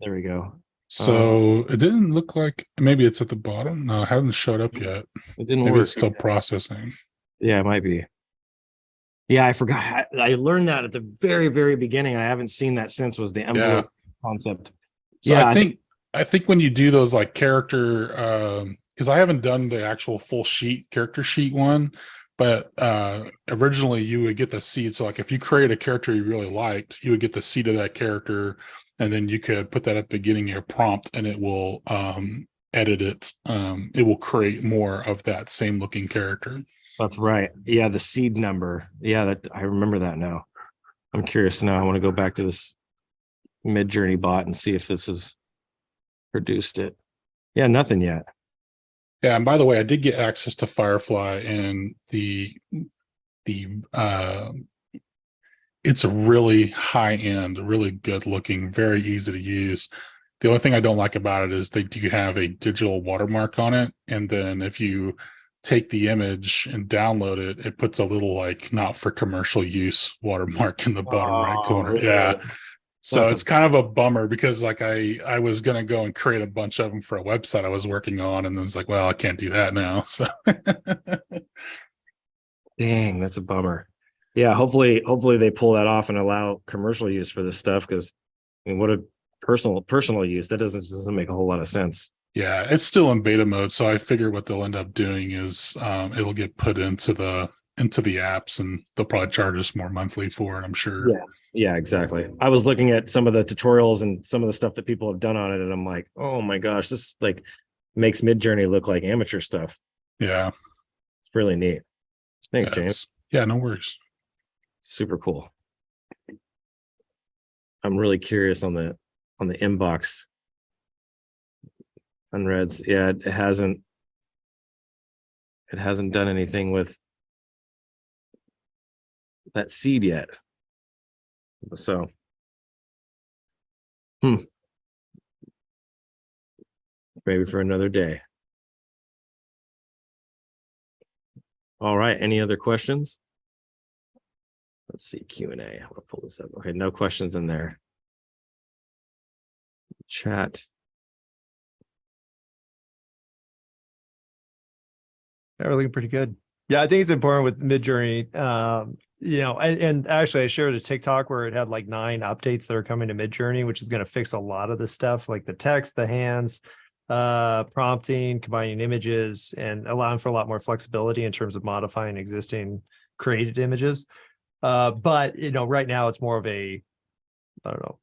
There we go. So it didn't look like, maybe it's at the bottom. No, it hasn't showed up yet. It didn't Maybe work. it's still processing. Yeah, it might be. Yeah, I forgot. I learned that at the very, very beginning. I haven't seen that since. Was the envelope concept? So Yeah, I think when you do those like character, because I haven't done the actual full character sheet one, but originally you would get the seed. So like if you create a character you really liked, you would get the seed of that character, and then you could put that at the beginning of your prompt, and it will edit it. It will create more of that same looking character. That's right. Yeah, the seed number. Yeah, that I remember that now. I'm curious now. I want to go back to this MidJourney bot and see if this has produced it. Yeah, nothing yet. Yeah, and by the way, I did get access to Firefly, and it's a really high end, really good looking, very easy to use. The only thing I don't like about it is they do have a digital watermark on it, and then if you take the image and download it, it puts a little like not for commercial use watermark in the bottom right corner. Really? Yeah. So That's it's kind of a bummer, because like I was gonna go and create a bunch of them for a website I was working on, and then it's like, well, I can't do that now. So Dang, that's a bummer. Yeah, hopefully they pull that off and allow commercial use for this stuff, because I mean, what a personal use. That doesn't make a whole lot of sense. yeah, it's still in beta mode. So I figure what they'll end up doing is it'll get put into the apps, and they'll probably charge us more monthly for it, I'm sure. Yeah, exactly. I was looking at some of the tutorials and some of the stuff that people have done on it, and I'm like, oh my gosh, this like makes MidJourney look like amateur stuff. Yeah. It's really neat. Thanks, James. Yeah, no worries. Super cool. I'm really curious on the inbox unreads. Yeah, it hasn't done anything with that seed yet. So maybe for another day. All right, any other questions? Let's see, Q&A. I'm gonna pull this up. Okay, no questions in there. Chat. Yeah, we're looking pretty good. Yeah, I think it's important with MidJourney. You know, and actually I shared a TikTok where it had like 9 updates that are coming to MidJourney, which is going to fix a lot of the stuff like the text, the hands, prompting, combining images, and allowing for a lot more flexibility in terms of modifying existing created images. But you know, right now it's more of a, I don't know,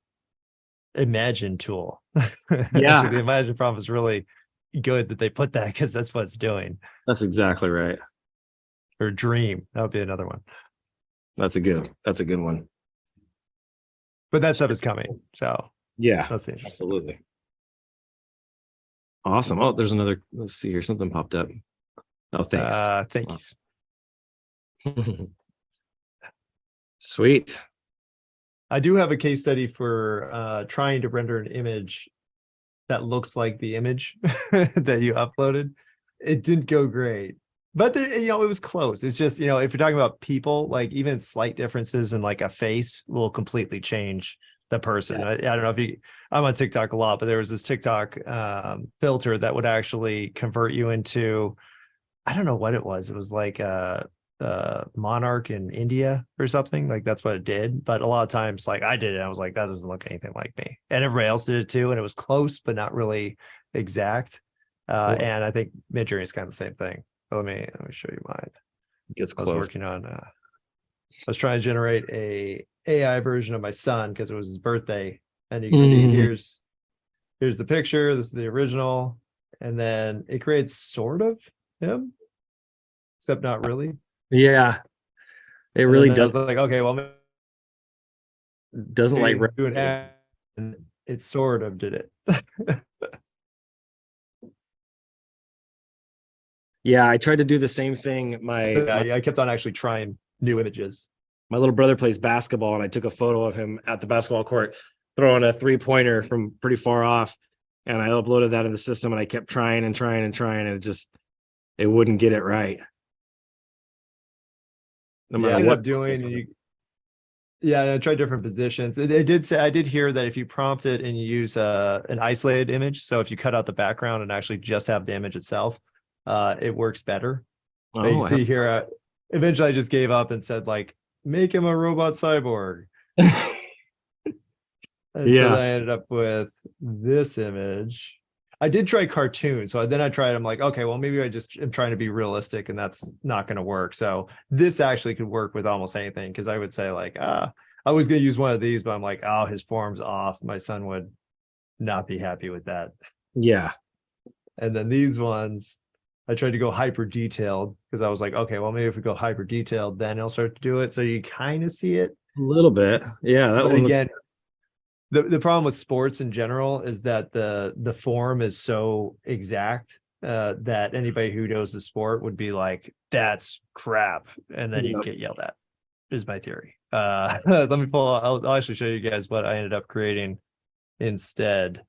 imagine tool. Yeah. Actually, the imagine prompt is really good that they put that, because that's what it's doing. That's exactly right. Or dream, that would be another one. That's a good one. But that stuff is coming. So Yeah, that's the interesting. absolutely. Awesome. Oh, there's another. Let's see here. Something popped up. Oh, thanks. Thanks. Sweet. I do have a case study for trying to render an image that looks like the image that you uploaded. It didn't go great, but you know, it was close. It's just, you know, if you're talking about people, like even slight differences in like a face will completely change the person. Yeah. I don't know if I'm on TikTok a lot, but there was this TikTok filter that would actually convert you into, I don't know what it was. It was like a monarch in India or something. Like that's what it did. But a lot of times, like I did it, I was like, that doesn't look anything like me. And everybody else did it too. And it was close, but not really exact. And I think MidJourney is kind of the same thing. Let me show you mine. Gets I was close. working on I was trying to generate a AI version of my son because it was his birthday. And you can see here's the picture, this is the original, and then it creates sort of him, except not really. Yeah, it And really then I does. was like, okay, well, Doesn't like maybe do an ad, and it sort of did it. Yeah, I tried to do the same thing. Yeah, I kept on actually trying new images. My little brother plays basketball, and I took a photo of him at the basketball court throwing a 3-pointer from pretty far off, and I uploaded that in the system, and I kept trying and trying and trying, and it wouldn't get it right. No Yeah, I matter ended what up doing. Yeah, and I tried different positions. It did say, I did hear that if you prompt it and you use an isolated image, so if you cut out the background and actually just have the image itself, it works better. But you Oh, see here, eventually I just gave up and said, like, make him a robot cyborg. And so Yeah. then I ended up with this image. I did try cartoon. So then I tried, I'm like, okay, well, maybe I just am trying to be realistic and that's not going to work. So this actually could work with almost anything. Cause I would say like, I was going to use one of these, but I'm like, oh, his form's off. My son would not be happy with that. Yeah. And then these ones, I tried to go hyper detailed because I was like, okay, well, maybe if we go hyper detailed, then it'll start to do it. So you kind of see it. A little bit. Yeah. That But one again, the problem with sports in general is that the form is so exact that anybody who knows the sport would be like, that's crap. And then you get yelled at, is my theory. Let me I'll actually show you guys what I ended up creating instead.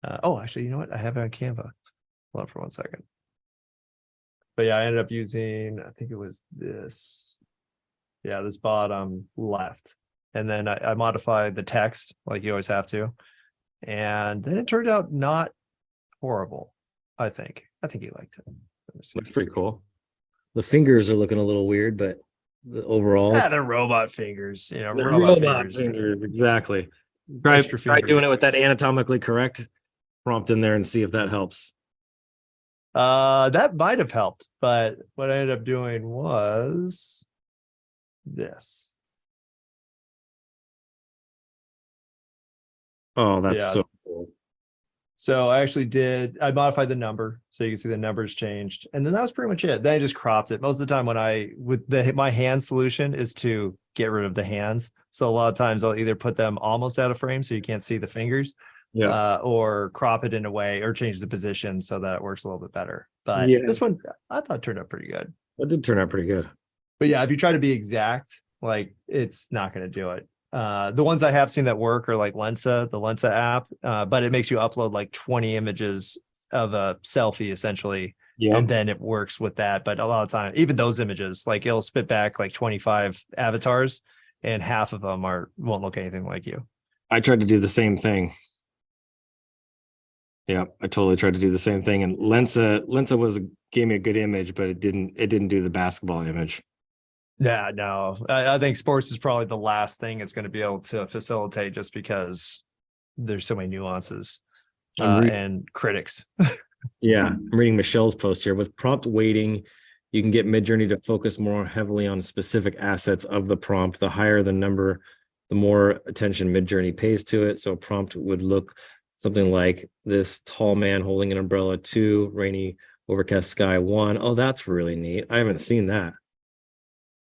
Actually, you know what? I have it on Canva. Hold on for 1 second. But yeah, I ended up using, I think it was this. Yeah, this bottom left. And then I modified the text like you always have to. And then it turned out not horrible, I think. I think he liked it. That's pretty cool. The fingers are looking a little weird, but overall, they're robot fingers, you know, they're robot fingers. Exactly. Try Extra doing fingers. it with that anatomically correct prompt in there and see if that helps. That might have helped, but what I ended up doing was this. Oh, that's Yeah. so cool. So I modified the number so you can see the numbers changed. And then that was pretty much it. Then I just cropped it. Most of the time my hand solution is to get rid of the hands. So a lot of times I'll either put them almost out of frame so you can't see the fingers, or crop it in a way or change the position so that it works a little bit better. But this one I thought turned out pretty good. That did turn out pretty good. But yeah, if you try to be exact, like it's not going to do it. The ones I have seen that work are like the Lensa app, but it makes you upload like 20 images of a selfie essentially. Yeah. And then it works with that. But a lot of time, even those images, like it'll spit back like 25 avatars and half of them won't look anything like you. I tried to do the same thing. Yeah, I totally tried to do the same thing. And Lensa gave me a good image, but it didn't do the basketball image. Yeah, no, I think sports is probably the last thing it's going to be able to facilitate just because there's so many nuances and critics. Yeah, I'm reading Michelle's post here. With prompt weighting, you can get MidJourney to focus more heavily on specific assets of the prompt. The higher the number, the more attention MidJourney pays to it. So a prompt would look something like this: tall man holding an umbrella, 2, rainy overcast sky, 1. Oh, that's really neat. I haven't seen that.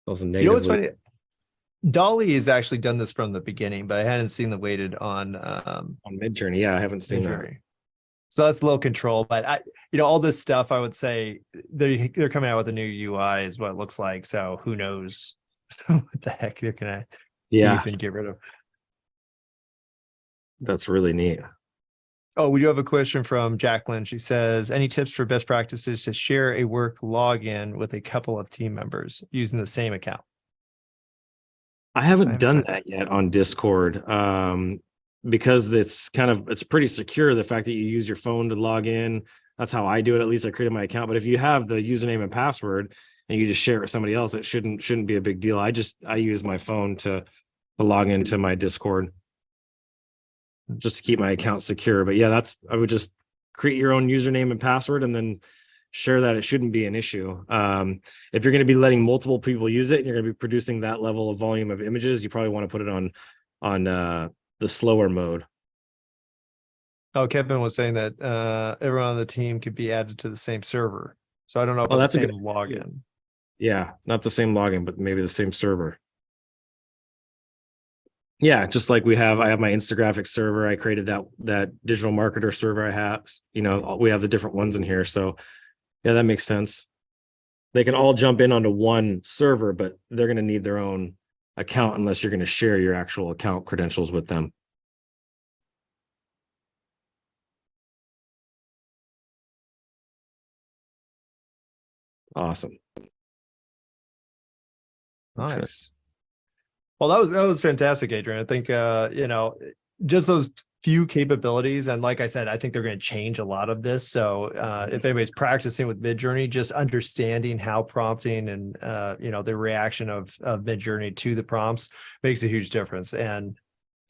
Also You know what's funny? Dolly has actually done this from the beginning, but I hadn't seen the weighted on MidJourney. Yeah, I haven't seen that. So that's low control, but all this stuff, I would say they're coming out with a new UI is what it looks like. So who knows what the heck they're gonna keep and get rid of. That's really neat. Oh, we do have a question from Jacqueline. She says, any tips for best practices to share a work login with a couple of team members using the same account? I haven't done that yet on Discord because it's pretty secure. The fact that you use your phone to log in, that's how I do it. At least I created my account. But if you have the username and password and you just share it with somebody else, it shouldn't be a big deal. I use my phone to log into my Discord just to keep my account secure. But yeah, I would just create your own username and password and then sure that it shouldn't be an issue. If you're going to be letting multiple people use it and you're going to be producing that level of volume of images, you probably want to put it on the slower mode. Oh, Kevin was saying that everyone on the team could be added to the same server. So I don't know Oh, about the that's a same good- login. Yeah, not the same login, but maybe the same server. Yeah, just like I have my Instagraphics server. I created that digital marketer server I have. We have the different ones in here. So yeah, that makes sense. They can all jump in onto one server, but they're going to need their own account unless you're going to share your actual account credentials with them. Awesome. Nice. Well, that was fantastic, Adrian. I think just those few capabilities, and like I said, I think they're going to change a lot of this. So if anybody's practicing with MidJourney, just understanding how prompting and the reaction of MidJourney to the prompts makes a huge difference. And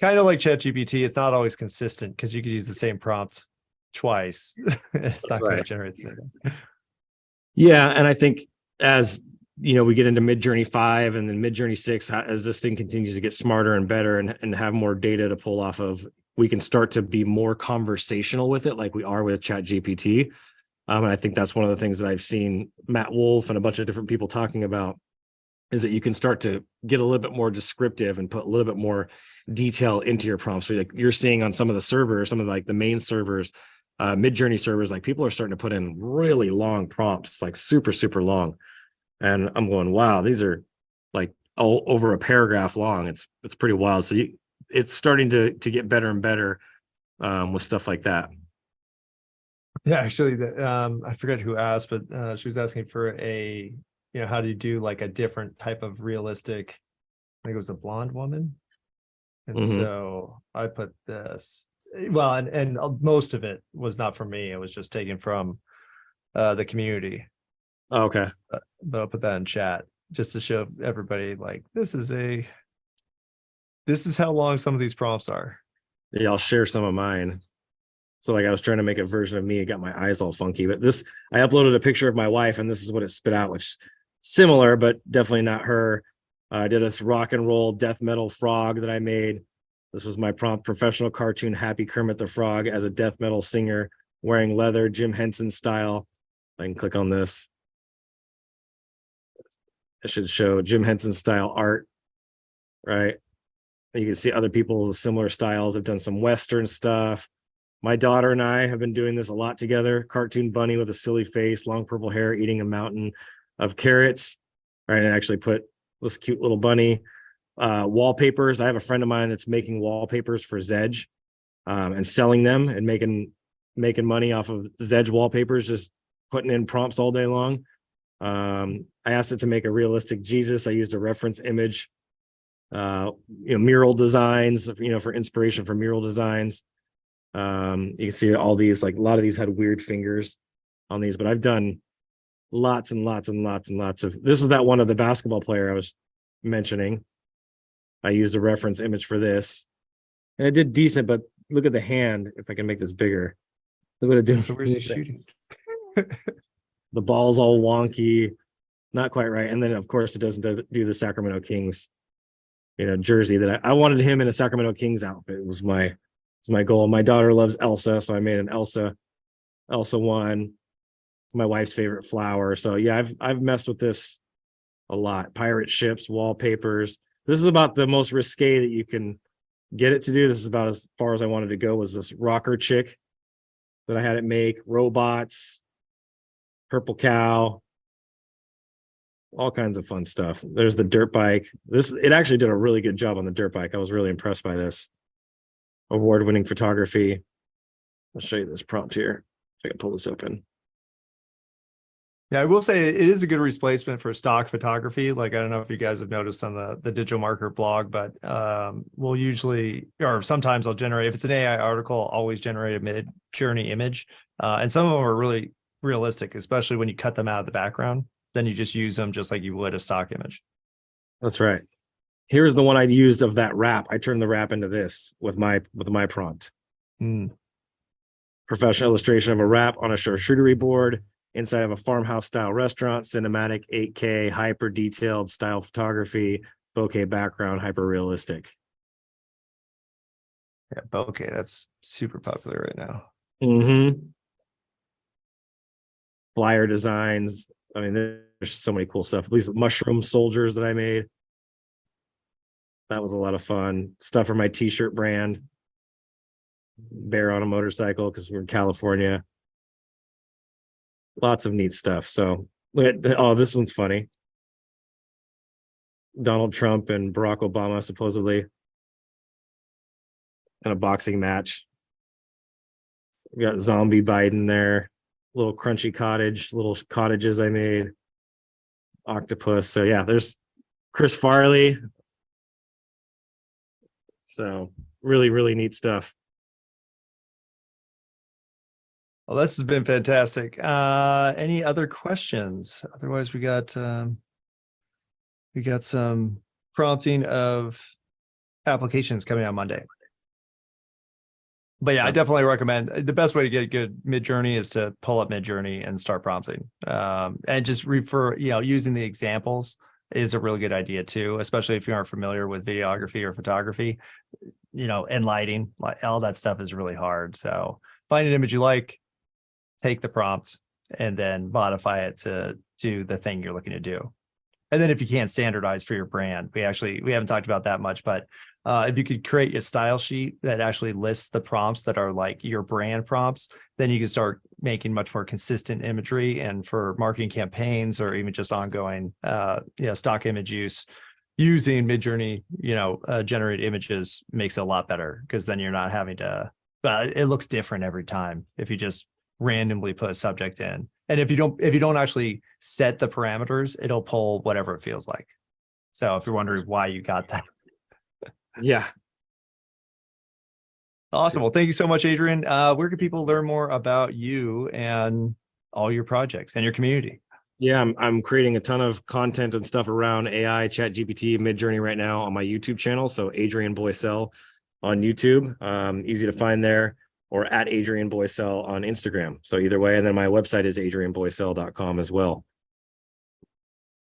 kind of like ChatGPT, it's not always consistent because you could use the same prompt twice. It's not going to generate the same thing. Yeah, and I think as we get into MidJourney 5 and then MidJourney 6, as this thing continues to get smarter and better and have more data to pull off of, we can start to be more conversational with it like we are with ChatGPT. And I think that's one of the things that I've seen Matt Wolf and a bunch of different people talking about, is that you can start to get a little bit more descriptive and put a little bit more detail into your prompts. So like you're seeing on some of the servers, some of like the main servers, MidJourney servers, like people are starting to put in really long prompts, like super, super long. And I'm going, wow, these are like all over a paragraph long. It's pretty wild. So it's starting to get better and better with stuff like that. Yeah, actually, I forget who asked, but she was asking for how do you do like a different type of realistic, I think it was a blonde woman. And Mhm. so I put this, well, and most of it was not from me. It was just taken from the community. Oh, okay. But I'll put that in chat just to show everybody like this is how long some of these prompts are. Yeah, I'll share some of mine. So like I was trying to make a version of me, it got my eyes all funky. But this, I uploaded a picture of my wife, and this is what it spit out, which similar, but definitely not her. I did this rock and roll death metal frog that I made. This was my prompt: professional cartoon Happy Kermit the Frog as a death metal singer wearing leather, Jim Henson style. I can click on this. It should show Jim Henson style art, right? You can see other people with similar styles have done some Western stuff. My daughter and I have been doing this a lot together. Cartoon bunny with a silly face, long purple hair, eating a mountain of carrots. Right, and I actually put this cute little bunny. Wallpapers. I have a friend of mine that's making wallpapers for Zedge and selling them and making money off of Zedge wallpapers, just putting in prompts all day long. I asked it to make a realistic Jesus. I used a reference image, mural designs, for inspiration for mural designs. You can see all these, like a lot of these had weird fingers on these, but I've done lots and lots and lots and lots of, this is that one of the basketball player I was mentioning. I used a reference image for this and it did decent, but look at the hand. If I can make this bigger, look what it did. So where's he shooting? The ball's all wonky, not quite right. And then of course it doesn't do the Sacramento Kings, jersey that I wanted him in a Sacramento Kings outfit. It was my goal. My daughter loves Elsa, so I made an Elsa one. My wife's favorite flower. So yeah, I've messed with this a lot. Pirate ships, wallpapers. This is about the most risque that you can get it to do. This is about as far as I wanted to go, was this rocker chick that I had it make, robots, purple cow, all kinds of fun stuff. There's the dirt bike. It actually did a really good job on the dirt bike. I was really impressed by this. Award-winning photography. I'll show you this prompt here. If I can pull this open. Yeah, I will say it is a good replacement for stock photography. Like, I don't know if you guys have noticed on the digital marketer blog, but we'll usually, or sometimes I'll generate, if it's an AI article, I'll always generate a MidJourney image. And some of them are really realistic, especially when you cut them out of the background. Then you just use them just like you would a stock image. That's right. Here's the one I used of that wrap. I turned the wrap into this with my prompt. Professional illustration of a wrap on a charcuterie board inside of a farmhouse style restaurant, cinematic 8K, hyper detailed style photography, bokeh background, hyper realistic. Yeah, bokeh, that's super popular right now. Mm-hmm. Flyer designs. I mean, there's so many cool stuff. These mushroom soldiers that I made. That was a lot of fun. Stuff for my t-shirt brand. Bear on a motorcycle because we're in California. Lots of neat stuff. So, oh, this one's funny. Donald Trump and Barack Obama supposedly in a boxing match. We got zombie Biden there. Little crunchy cottage, little cottages I made. Octopus. So yeah, there's Chris Farley. So really, really neat stuff. Well, this has been fantastic. Any other questions? Otherwise, we got some prompting of applications coming on Monday. But yeah, I definitely recommend the best way to get good MidJourney is to pull up MidJourney and start prompting. And just refer, using the examples is a really good idea too, especially if you aren't familiar with videography or photography, and lighting, like all that stuff is really hard. So find an image you like, take the prompt, and then modify it to do the thing you're looking to do. And then if you can't standardize for your brand, we haven't talked about that much, but if you could create a style sheet that actually lists the prompts that are like your brand prompts, then you can start making much more consistent imagery. And for marketing campaigns or even just ongoing, stock image use, using MidJourney, generate images makes it a lot better, because then you're not having to, it looks different every time if you just randomly put a subject in. And if you don't actually set the parameters, it'll pull whatever it feels like. So if you're wondering why you got that. Yeah. Awesome. Well, thank you so much, Adrian. Where can people learn more about you and all your projects and your community? Yeah, I'm creating a ton of content and stuff around AI, Chat GPT, MidJourney right now on my YouTube channel. So Adrian Boycell on YouTube, easy to find there, or at Adrian Boycell on Instagram. So either way, and then my website is adrianboycell.com as well.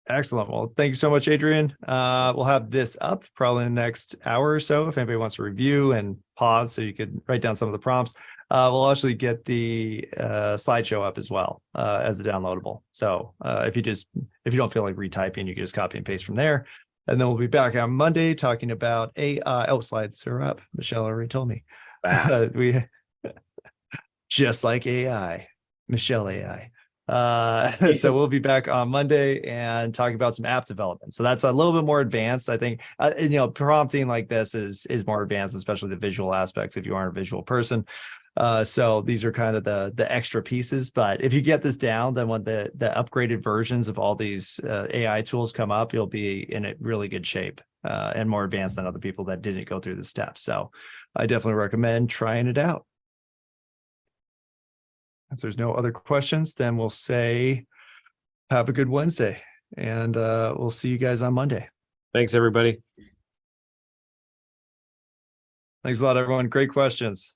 Excellent. Well, thank you so much, Adrian. We'll have this up probably in the next hour or so if anybody wants to review and pause so you could write down some of the prompts. We'll actually get the slideshow up as well as a downloadable. So if you don't feel like retyping, you can just copy and paste from there. And then we'll be back on Monday talking about AI. Oh, slides are up. Michelle already told me. We just like AI, Michelle AI. So we'll be back on Monday and talking about some app development. So that's a little bit more advanced. I think, prompting like this is more advanced, especially the visual aspects if you aren't a visual person. So these are kind of the extra pieces, but if you get this down, then when the upgraded versions of all these AI tools come up, you'll be in a really good shape and more advanced than other people that didn't go through the steps. So I definitely recommend trying it out. If there's no other questions, then we'll say have a good Wednesday, and we'll see you guys on Monday. Thanks, everybody. Thanks a lot, everyone. Great questions.